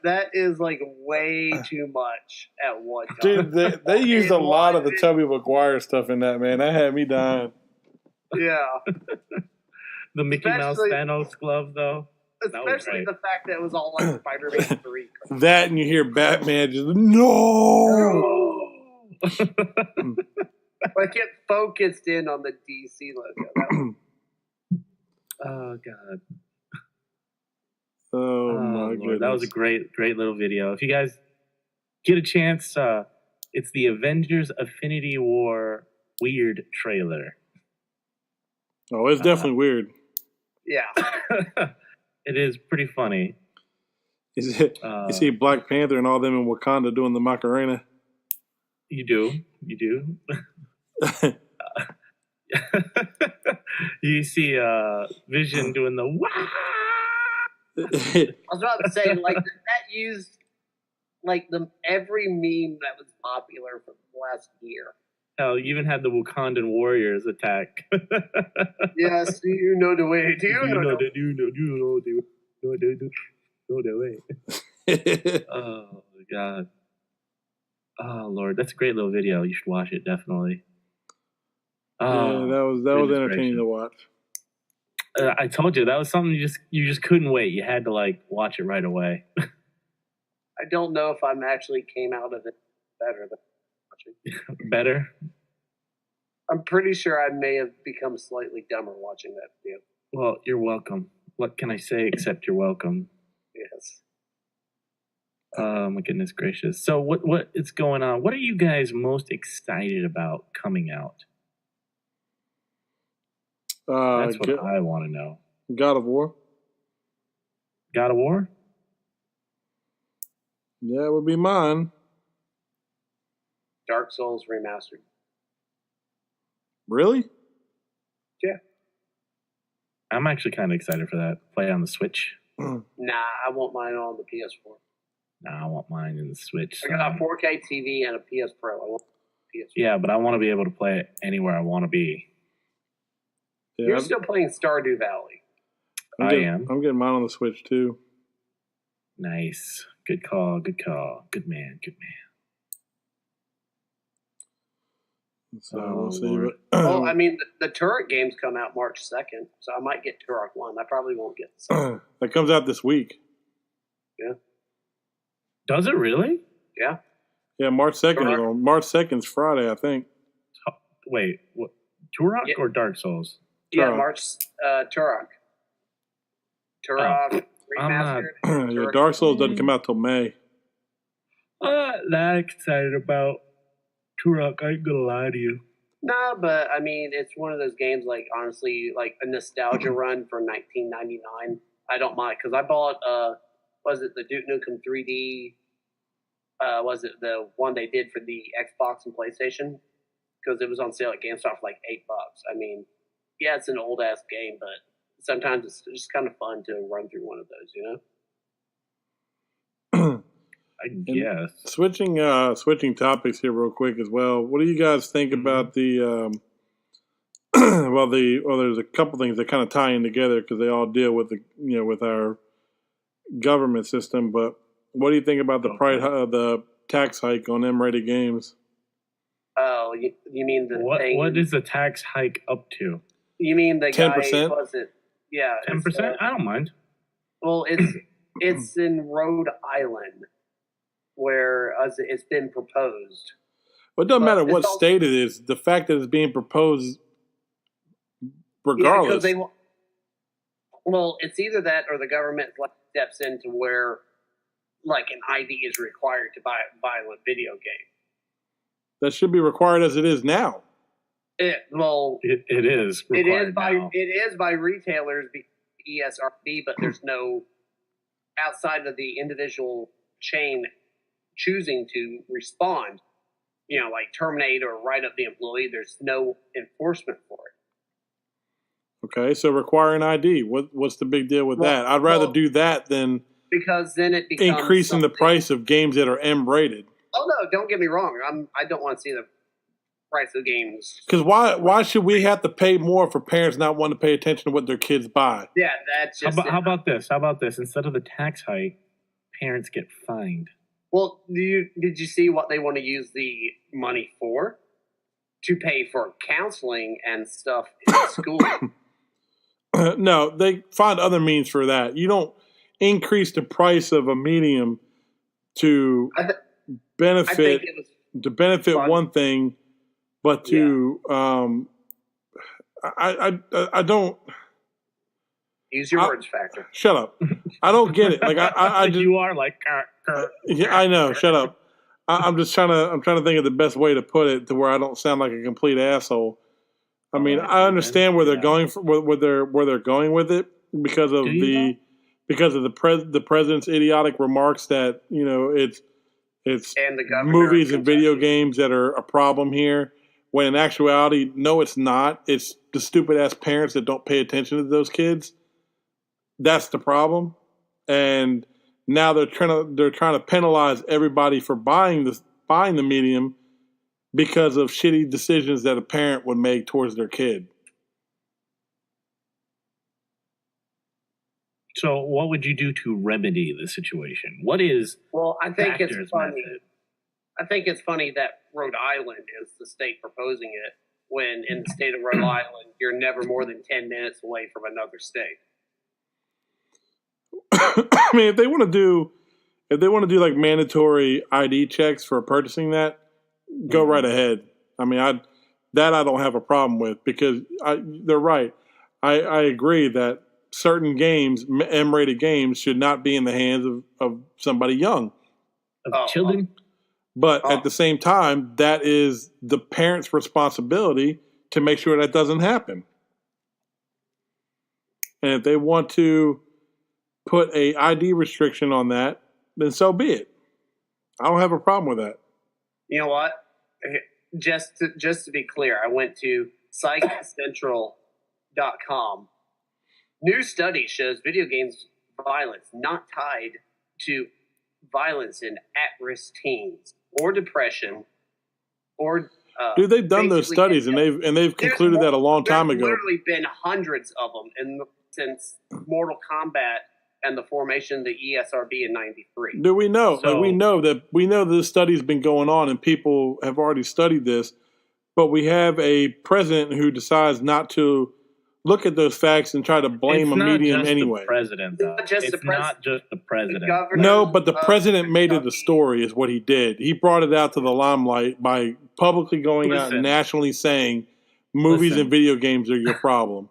That is like way too much at one time. Dude, they used a lot of the Tobey Maguire stuff in that, man. That had me dying. Yeah. The Mickey Mouse Thanos glove, though. Especially the fact that it was all like Spider-Man 3. That and you hear Batman just, no! Like it focused in on the DC logo. Oh, God. Oh my Lord. goodness. That was a great little video. If you guys get a chance, it's the Avengers Infinity War weird trailer. Oh, it's definitely weird. Yeah. It is pretty funny. You see Black Panther and all them in Wakanda doing the Macarena? You do. You see Vision doing the wah! I was about to say, like, that used, like, every meme that was popular for the last year. Hell, you even had the Wakandan warriors attack. Yes, do you know the way? Do you know the way? Oh, God. Oh, Lord. That's a great little video. You should watch it, definitely. Yeah, that was entertaining to watch. I told you, that was something you just couldn't wait. You had to, like, watch it right away. I don't know if I'm actually came out of it better than watching. Better? I'm pretty sure I may have become slightly dumber watching that video. Well, you're welcome. What can I say except you're welcome? Yes. Oh, my goodness gracious. So what is going on? What are you guys most excited about coming out? That's what I want to know. God of War. God of War? Yeah, it would be mine. Dark Souls Remastered. Really? Yeah. I'm actually kind of excited for that. Play on the Switch. Nah, I want mine on the PS4. Nah, I want mine in the Switch. I got a 4K TV and a PS Pro. I want PS4. Yeah, but I want to be able to play it anywhere I want to be. Yeah, You're still playing Stardew Valley. I'm getting mine on the Switch too. Nice. Good call. Good call. Good man. Good man. So we'll see. Lord. Well, I mean, the Turok games come out March 2nd, so I might get Turok 1. I probably won't get the second. That comes out this week. Yeah. Does it really? Yeah. Yeah, March 2nd. March 2nd's Friday, I think. Wait, what? Turok or Dark Souls? Yeah, Turok. March Turok. Turok Remastered. Yeah, Dark Souls doesn't come out till May. I'm not excited about Turok. I ain't gonna lie to you. Nah, but I mean, it's one of those games, like, honestly, like a nostalgia run for $19.99. I don't mind, because I bought, was it the Duke Nukem 3D? Was it the one they did for the Xbox and PlayStation? Because it was on sale at GameStop for like $8. I mean, yeah, it's an old ass game, but sometimes it's just kind of fun to run through one of those, you know? I guess. Switching topics here real quick as well. What do you guys think about the there's a couple things that kind of tie in together because they all deal with with our government system. But what do you think about the tax hike on M-rated games? Oh, you mean the thing? What is the tax hike up to? You mean the 10%? guy? Was it? Yeah, 10%? I don't mind. Well, it's in Rhode Island where it's been proposed. Well, it doesn't matter what state it is. The fact that it's being proposed, regardless. Yeah, Well, it's either that or the government steps in to where like an ID is required to buy a violent video game. That should be required as it is now. It is. It is by retailers, ESRB, but there's no outside of the individual chain choosing to respond. Like terminate or write up the employee. There's no enforcement for it. Okay, so require an ID. What's the big deal with that? I'd rather do that than because then it becomes increasing the price of games that are M rated. Oh no, don't get me wrong. I don't want to see the price of games. Because why should we have to pay more for parents not wanting to pay attention to what their kids buy? Yeah, that's just. How about this? How about this? Instead of the tax hike, parents get fined. Well, did you see what they want to use the money for? To pay for counseling and stuff in school. No, they find other means for that. You don't increase the price of a medium to benefit one thing, but to I don't use your words, Factor. Shut up. I don't get it. Like I just, you are like yeah, I know. Shut up. I'm trying to think of the best way to put it to where I don't sound like a complete asshole. I mean, I understand where they're going where they're going with it because of the president's idiotic remarks that it's and the movies and video games that are a problem here. When in actuality, no, it's not. It's the stupid ass parents that don't pay attention to those kids. That's the problem, and now they're trying to penalize everybody for buying the medium because of shitty decisions that a parent would make towards their kid. So, what would you do to remedy the situation? What is? Well, I think it's funny. Method? I think it's funny that Rhode Island is the state proposing it, when in the state of Rhode Island, you're never more than 10 minutes away from another state. I mean, if they want to do like mandatory ID checks for purchasing that, go right ahead. I mean, I don't have a problem with, because they're right. I agree that certain games, M-rated games, should not be in the hands of somebody young. Of children? But at the same time, that is the parent's responsibility to make sure that doesn't happen. And if they want to put a ID restriction on that, then so be it. I don't have a problem with that. You know what? Just to be clear, I went to psychcentral.com. New study shows video games violence not tied to violence in at-risk teens or depression or dude, they've done those studies and they've concluded that a long time ago. There's literally been hundreds of them since Mortal Kombat and the formation of the ESRB in '93. Do we know? So, we know that this study's been going on and people have already studied this, but we have a president who decides not to look at those facts and try to blame a medium anyway. The president, though. Not just the president. No, but the president made it a story, is what he did. He brought it out to the limelight by publicly going out and nationally saying movies and video games are your problem.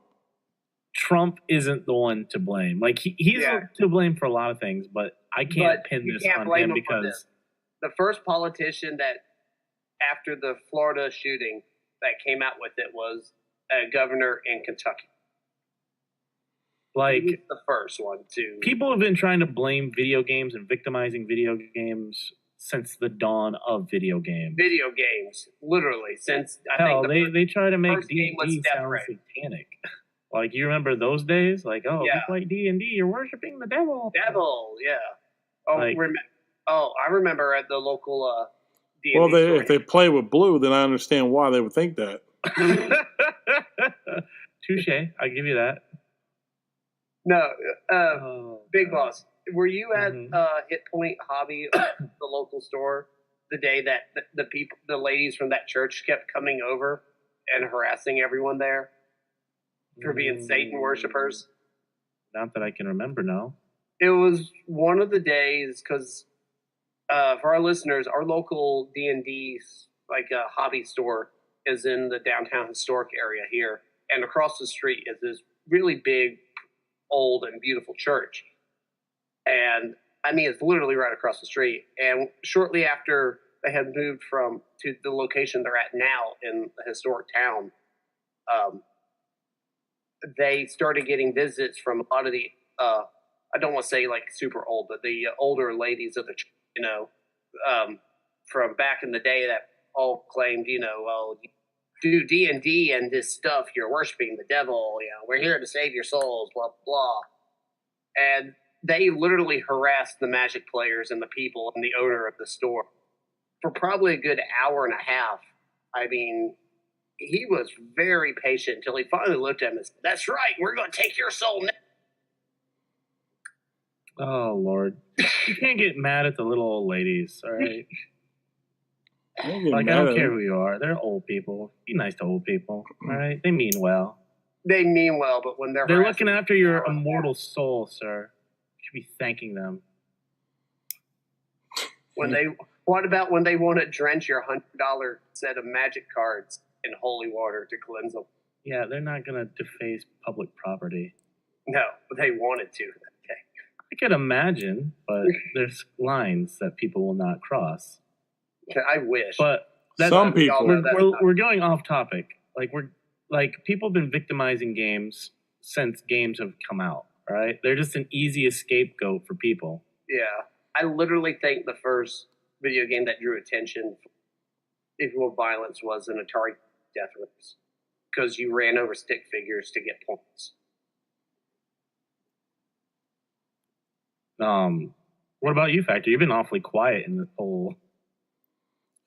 Trump isn't the one to blame. Like he's to blame for a lot of things, but I can't pin this on him because the first politician that, after the Florida shooting, that came out with it was a governor in Kentucky. Like, he was the first one to. People have been trying to blame video games and victimizing video games since the dawn of video games. Video games, literally, since they try to make D&D sound satanic. Like, you remember those days? Like, if you play D&D, you're worshiping the devil. Devil, yeah. I remember at the local D&D well, if they play with blue, then I understand why they would think that. Touche. I give you that. No, Big Boss. Were you at Hit Point Hobby, the local store, the day that the ladies from that church kept coming over and harassing everyone there for being Satan worshipers? Not that I can remember. No. It was one of the days because for our listeners, our local D&D hobby store is in the downtown historic area here, and across the street is this really big old and beautiful church. And I mean, it's literally right across the street. And shortly after they had moved to the location they're at now in the historic town, they started getting visits from a lot of the, I don't want to say like super old, but the older ladies of the, from back in the day that all claimed, well, do D&D and this stuff, you're worshiping the devil, we're here to save your souls, blah, blah. And they literally harassed the Magic players and the people and the owner of the store for probably a good hour and a half. I mean, he was very patient until he finally looked at him and said, "That's right, we're going to take your soul now." Oh, Lord. You can't get mad at the little old ladies, all right? Like, I don't care who you are. They're old people. Be nice to old people, all right? They mean well. They mean well, but when they're looking after your immortal soul, sir. You should be thanking them. What about when they want to drench your $100 set of Magic cards in holy water to cleanse them? Yeah, they're not going to deface public property. No, but they wanted to. Okay. I could imagine, but there's lines that people will not cross. I wish. But some people. We're going off topic. People have been victimizing games since games have come out, right? They're just an easy scapegoat for people. Yeah. I literally think the first video game that drew attention, if you will, violence was an Atari Death Race. Because you ran over stick figures to get points. What about you, Factor? You've been awfully quiet in this whole...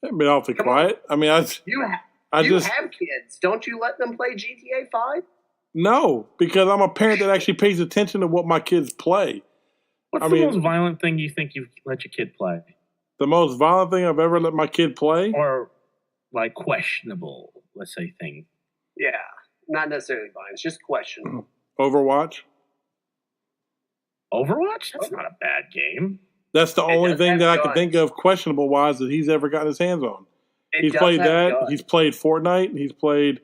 I've been awfully quiet. I mean, you have kids. Don't you let them play GTA 5? No, because I'm a parent that actually pays attention to what my kids play. What's the most violent thing you think you've let your kid play? The most violent thing I've ever let my kid play? Or, questionable, let's say, thing. Yeah, not necessarily violent. It's just questionable. Overwatch? Overwatch? That's not a bad game. That's the only thing that I can think of questionable-wise that he's ever gotten his hands on. He's played that. Guns. He's played Fortnite. He's played...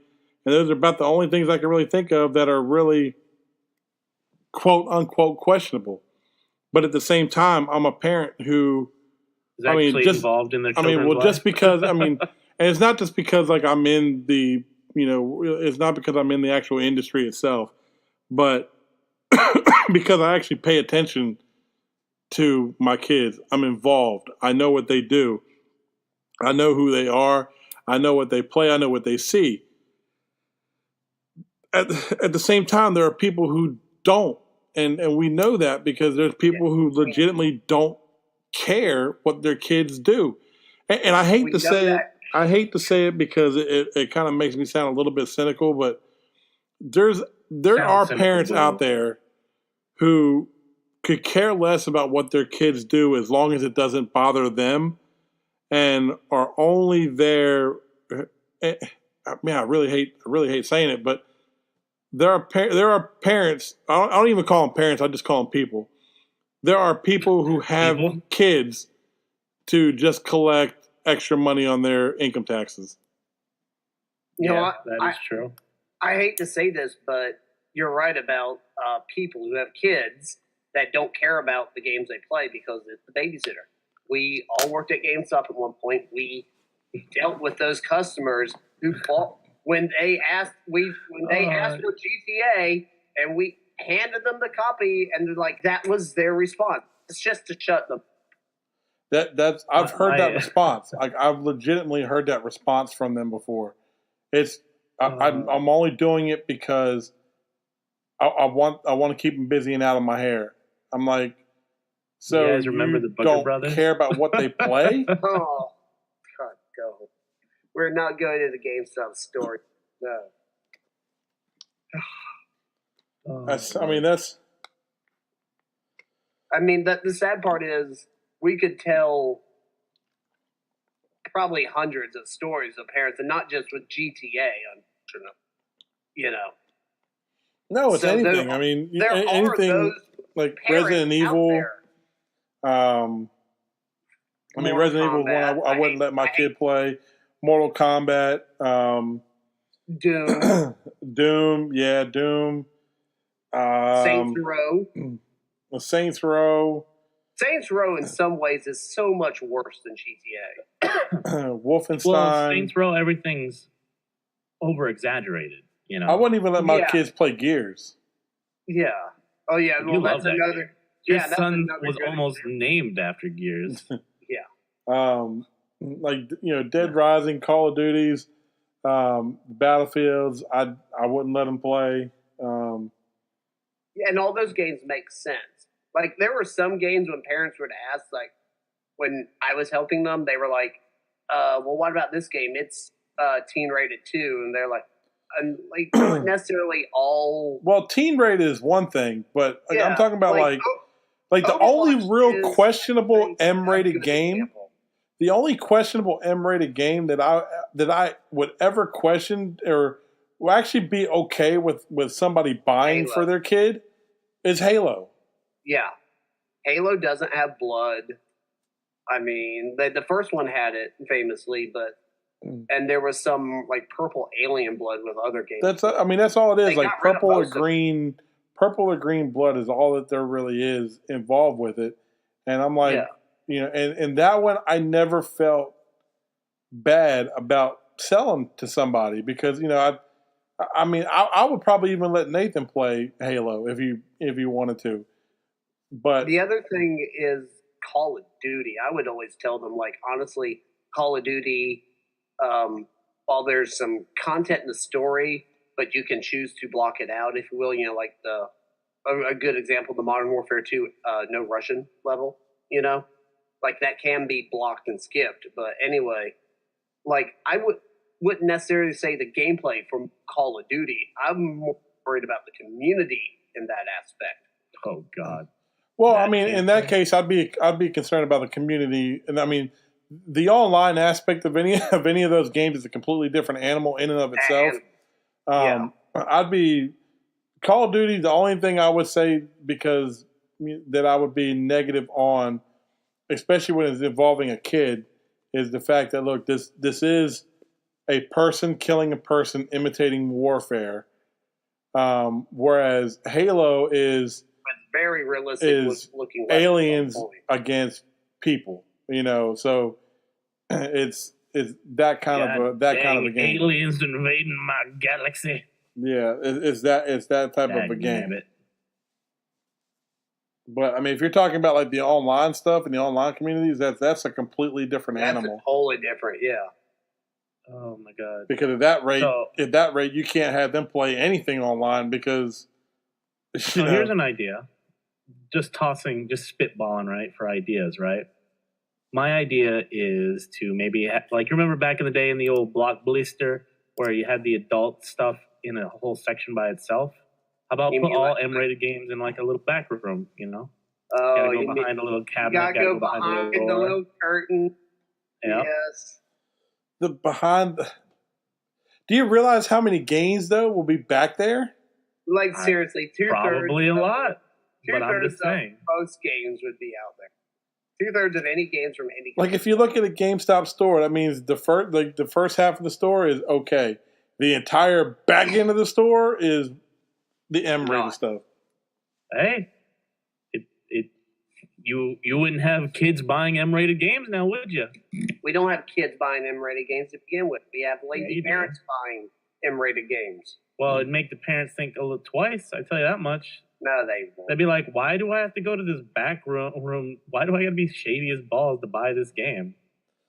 And those are about the only things I can really think of that are really quote-unquote questionable. But at the same time, I'm a parent who... Is actually involved in their children's life? Just because... and it's not just because, I'm in the... it's not because I'm in the actual industry itself. But because I actually pay attention to my kids. I'm involved. I know what they do. I know who they are. I know what they play. I know what they see. At the same time, there are people who don't. And we know that because there's people who legitimately don't care what their kids do. And I hate to say it. I hate to say it because it kind of makes me sound a little bit cynical, but there are parents out there who could care less about what their kids do as long as it doesn't bother them, and are only there. I really hate saying it, but there are parents. I don't even call them parents. I just call them people. There are people who have kids to just collect extra money on their income taxes. That is true. I hate to say this, but you're right about people who have kids that don't care about the games they play because it's the babysitter. We all worked at GameStop at one point. We dealt with those customers who bought when they asked for GTA, and we handed them the copy, and that was their response. It's just to shut them. I've heard that response. I've legitimately heard that response from them before. I'm only doing it because I want to keep them busy and out of my hair. I'm like, so you guys remember the Booker don't Brothers? Care about what they play? Oh, God, go. We're not going to the GameStop store. No. The sad part is we could tell probably hundreds of stories of parents, and not just with GTA, No, it's anything. There anything are those like Resident Evil. Resident Evil is one I wouldn't let my kid play. Mortal Kombat. Doom. Doom. Saints Row. Saints Row. Saints Row, in some ways, is so much worse than GTA. Wolfenstein. Well, Saints Row, everything's over exaggerated. You know, I wouldn't even let my kids play Gears. Yeah. Oh yeah. Well, You that's love that another. Your Yeah, that's son another was good almost example. named after Gears. Like Dead Rising, Call of Duties, Battlefields. I wouldn't let them play. Yeah, and all those games make sense. Like there were some games when parents would ask, like when I was helping them, they were like, "Well, what about this game? It's teen rated too," and they're like, and like not necessarily all. Well, teen rated is one thing, but Yeah, I'm talking about like the Overwatch only real is questionable a M-rated good game. example. The only questionable M-rated game that I would ever question or will actually be okay with somebody buying Halo. for their kid is Halo. Yeah, Halo doesn't have blood. I mean, the first one had it famously, but and there was some like purple alien blood with other games. That's all it is. They Like got rid of purple or most of it. green, purple or green blood is all that there really is involved with it. And I'm like, and that one I never felt bad about selling to somebody because I would probably even let Nathan play Halo if he wanted to. But The other thing is Call of Duty. I would always tell them, like, honestly, Call of Duty, while there's some content in the story, but you can choose to block it out, if you will. Like a good example, the Modern Warfare 2 No Russian level, like that can be blocked and skipped. But anyway, like I wouldn't necessarily say the gameplay from Call of Duty. I'm more worried about the community in that aspect. Oh God. well, I mean, in that case, I'd be concerned about the community, and I mean, the online aspect of any of those games is a completely different animal in and of itself. I'd be Call of Duty. The only thing I would say because that I would be negative on, especially when it's involving a kid, is the fact that look, this is a person killing a person imitating warfare, whereas Halo is very realistic looking weapons aliens on point. against people. So it's that kind of a game. Aliens invading my galaxy. Yeah, it's that type of a game. But I mean, if you're talking about like the online stuff and the online communities, that's a completely different animal. That's totally different. Yeah. Oh my God. Because at that rate, you can't have them play anything online because. So here's an idea. Just spitballing, right, for ideas, right? My idea is to maybe like remember back in the day in the old Blockbuster where you had the adult stuff in a whole section by itself. How about put all M-rated games in like a little back room? Oh, you gotta go behind a little cabinet. You gotta go behind the little curtain. Yep. Yes. Do you realize how many games though will be back there? Like seriously, 2/3. Probably a lot. But I'm just saying, most games would be out there. 2/3 of any games from any. Like if you look at a GameStop store, that means the first half of the store is okay. The entire back end of the store is the M-rated stuff. Hey, you wouldn't have kids buying M-rated games now, would you? We don't have kids buying M-rated games to begin with. We have lazy parents buying M-rated games. Well, it'd make the parents think a little twice. I tell you that much. No, they won't. They'd be like, "Why do I have to go to this back room? Why do I got to be shady as balls to buy this game?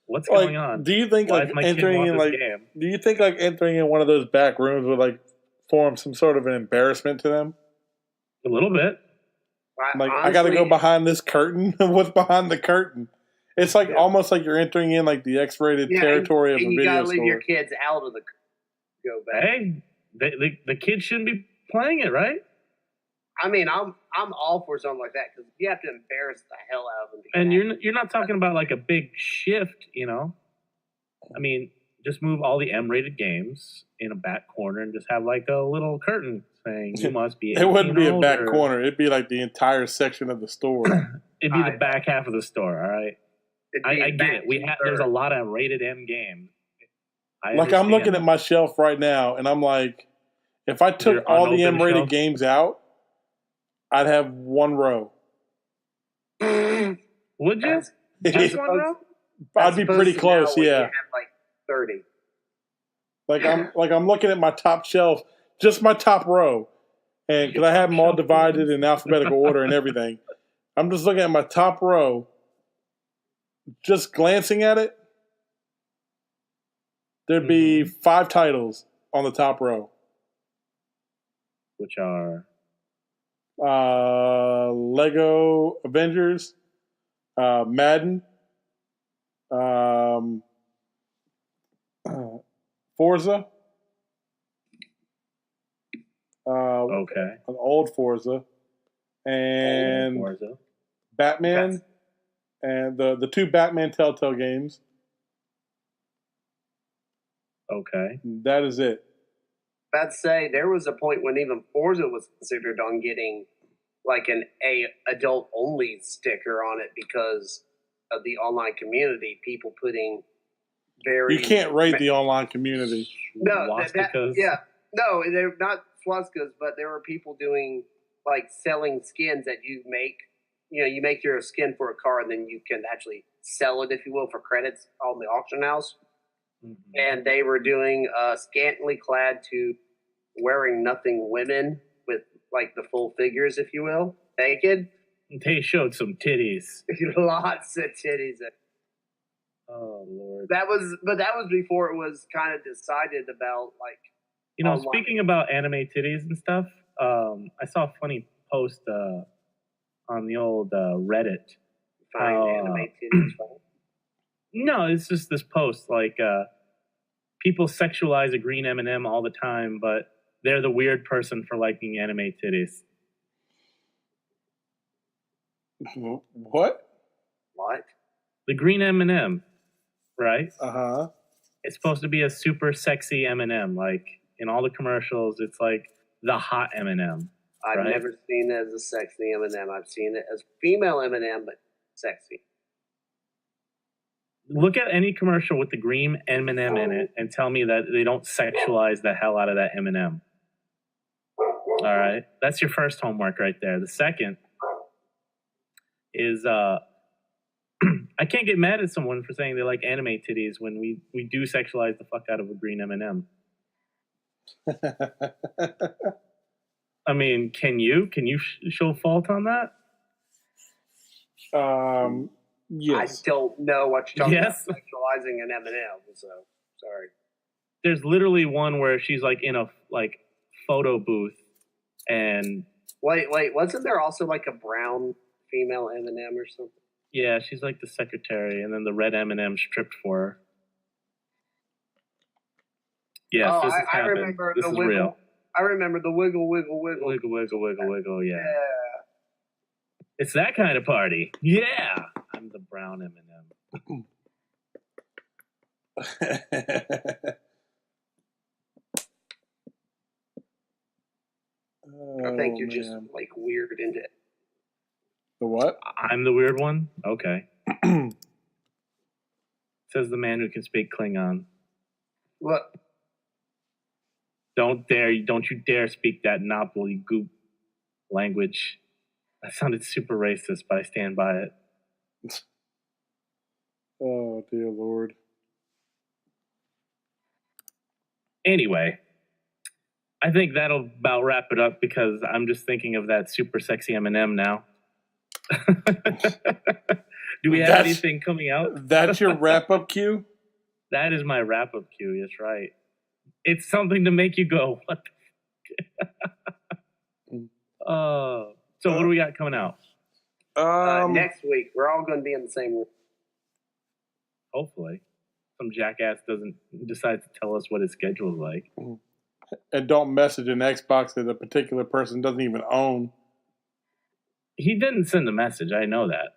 What's going on?" Do you think entering in one of those back rooms would like form some sort of an embarrassment to them? A little bit. Like honestly, I got to go behind this curtain. What's behind the curtain? It's like almost like you're entering in like the X-rated territory of a video store. You gotta leave your kids out of the go back. Hey, the kids shouldn't be playing it, right? I mean, I'm all for something like that because you have to embarrass the hell out of them. And you're not talking about like a big shift, I mean, just move all the M-rated games in a back corner and just have like a little curtain saying you must be. It wouldn't be a back corner. It'd be like the entire section of the store. It'd be the back half of the store. All right, I get it. There's a lot of rated M games. Like I'm looking at my shelf right now, and I'm like, if I took all the M-rated games out I'd have one row. Would you? That's- Just one row? I'd be pretty close, You yeah. have like 30. I'm looking at my top shelf, just my top row, and because I have them all divided in alphabetical order and everything, I'm just looking at my top row, just glancing at it. There'd be 5 titles on the top row, which are Lego Avengers, Madden, Forza. okay. An old Forza, and Forza. Batman, and the 2 Batman Telltale games. Okay. That is it. I'd say there was a point when even Forza was considered on getting like a adult only sticker on it because of the online community. People putting very You can't rate the online community. no Swastikas. no, they're not swastikas, but there were people doing like selling skins that you make. You know, you make your skin for a car, and then you can actually sell it, if you will, for credits on the auction house. Mm-hmm. And they were doing scantily clad to wearing nothing women with like the full figures, if you will, naked. They showed some titties. Lots of titties. Oh Lord. That was before it was kind of decided about like. You know, online. speaking about anime titties and stuff, I saw a funny post on the old Reddit. Find anime titties. No, it's just this post like people sexualize a green M&M all the time, but they're the weird person for liking anime titties. What? What? The green M&M, right? Uh-huh. It's supposed to be a super sexy M&M. Like in all the commercials, it's like the hot M&M. I've right? never seen it as a sexy M&M. I've seen it as female M&M, but sexy. Look at any commercial with the green M&M in it and tell me that they don't sexualize the hell out of that M&M. All right? That's your first homework right there. The second is I can't get mad at someone for saying they like anime titties when we do sexualize the fuck out of a green M&M. I mean, can you show fault on that? Yes. I don't know what you're talking Yes. about sexualizing an M&M, so sorry. There's literally one where she's like in a like photo booth and Wait, wasn't there also like a brown female M&M or something? yeah, she's like the secretary, and then the red M&M stripped for her. Yes, Oh, this has I happened. remember This the is wiggle. real. I remember the wiggle. Wiggle, yeah. Yeah. It's that kind of party. Yeah. I'm the brown M&M. I think you're just like weird into it. The what? I'm the weird one? Okay. Says the man who can speak Klingon. Look, Don't you dare speak that Napoli goop language. That sounded super racist, but I stand by it. Oh, dear Lord. Anyway, I think that'll about wrap it up because I'm just thinking of that super sexy M&M now. Do we have anything coming out? That's your wrap-up cue? That is my wrap-up cue. That's right. It's something to make you go, what the so what do we got coming out? next week, we're all going to be in the same room. Hopefully. Some jackass doesn't decide to tell us what his schedule is like. And don't message an Xbox that a particular person doesn't even own. He didn't send a message. I know that.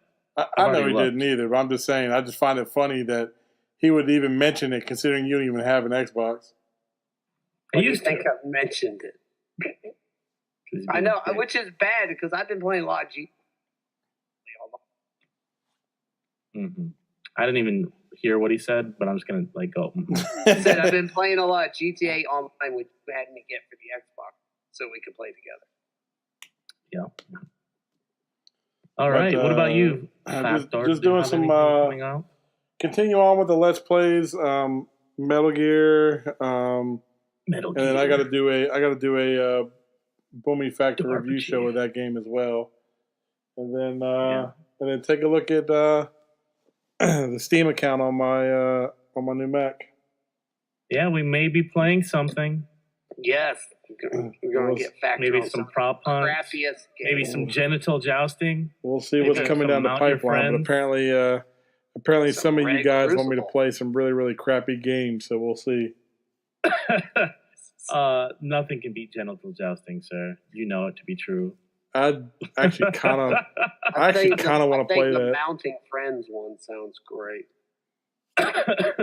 I know he didn't either, but I'm just saying, I just find it funny that he would even mention it considering you don't even have an Xbox. I think I've mentioned it. I know, which is bad because I've been playing a lot of GTA. Mm-hmm. I didn't even hear what he said, but I'm just gonna like go. He said I've been playing a lot of GTA online, which we had me get for the Xbox, so we could play together. Yep. All right. What about you? Just Do you doing have some. anything coming out? Continue on with the Let's Plays. Metal Gear. Metal And then Gear. I got to do a Boomy Factor review RPG. show of that game as well. And then take a look at the Steam account on my new Mac. Yeah, we may be playing something. Yes. We're going to get Factor Maybe on some prop hunt. crappiest game. Maybe some genital jousting. We'll see Maybe what's coming down the mount your pipeline. But friends. apparently Some some of you Red guys want me to Crucible. play some really, really crappy games. So we'll see. Nothing can beat genital jousting, sir. You know it to be true. I actually kind of want to play the that. mounting friends one sounds great.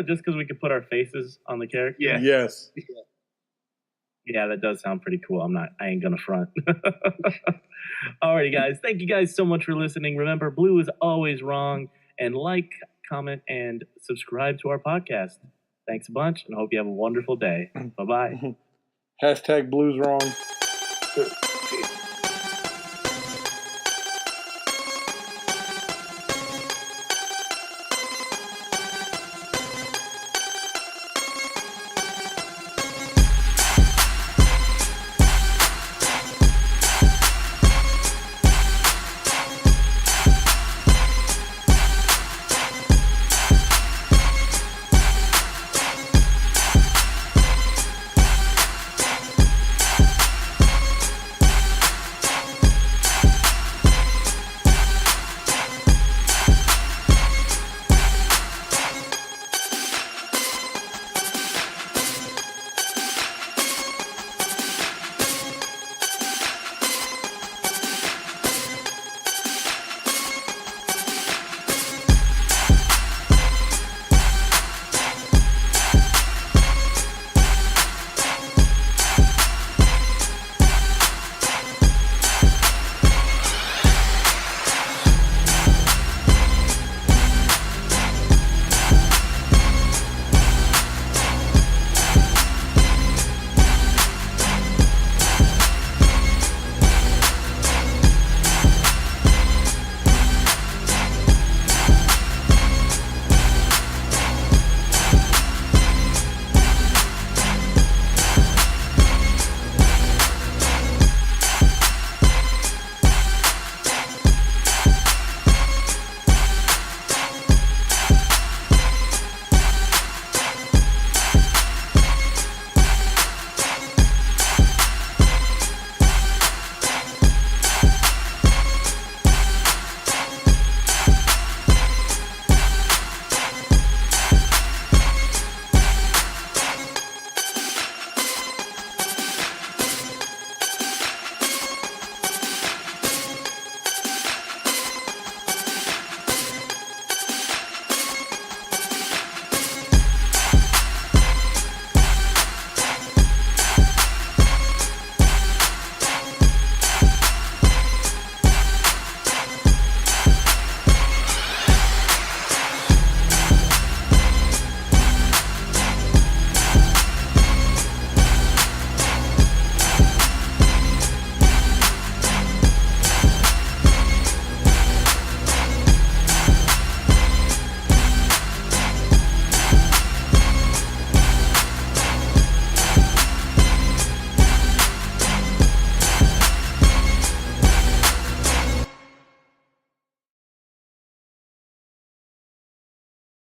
Just because we could put our faces on the character. Yeah. Yes. Yeah, that does sound pretty cool. I ain't gonna front. Alrighty, guys. Thank you guys so much for listening. Remember, blue is always wrong. And like, comment, and subscribe to our podcast. Thanks a bunch, and hope you have a wonderful day. Bye-bye. #blues wrong.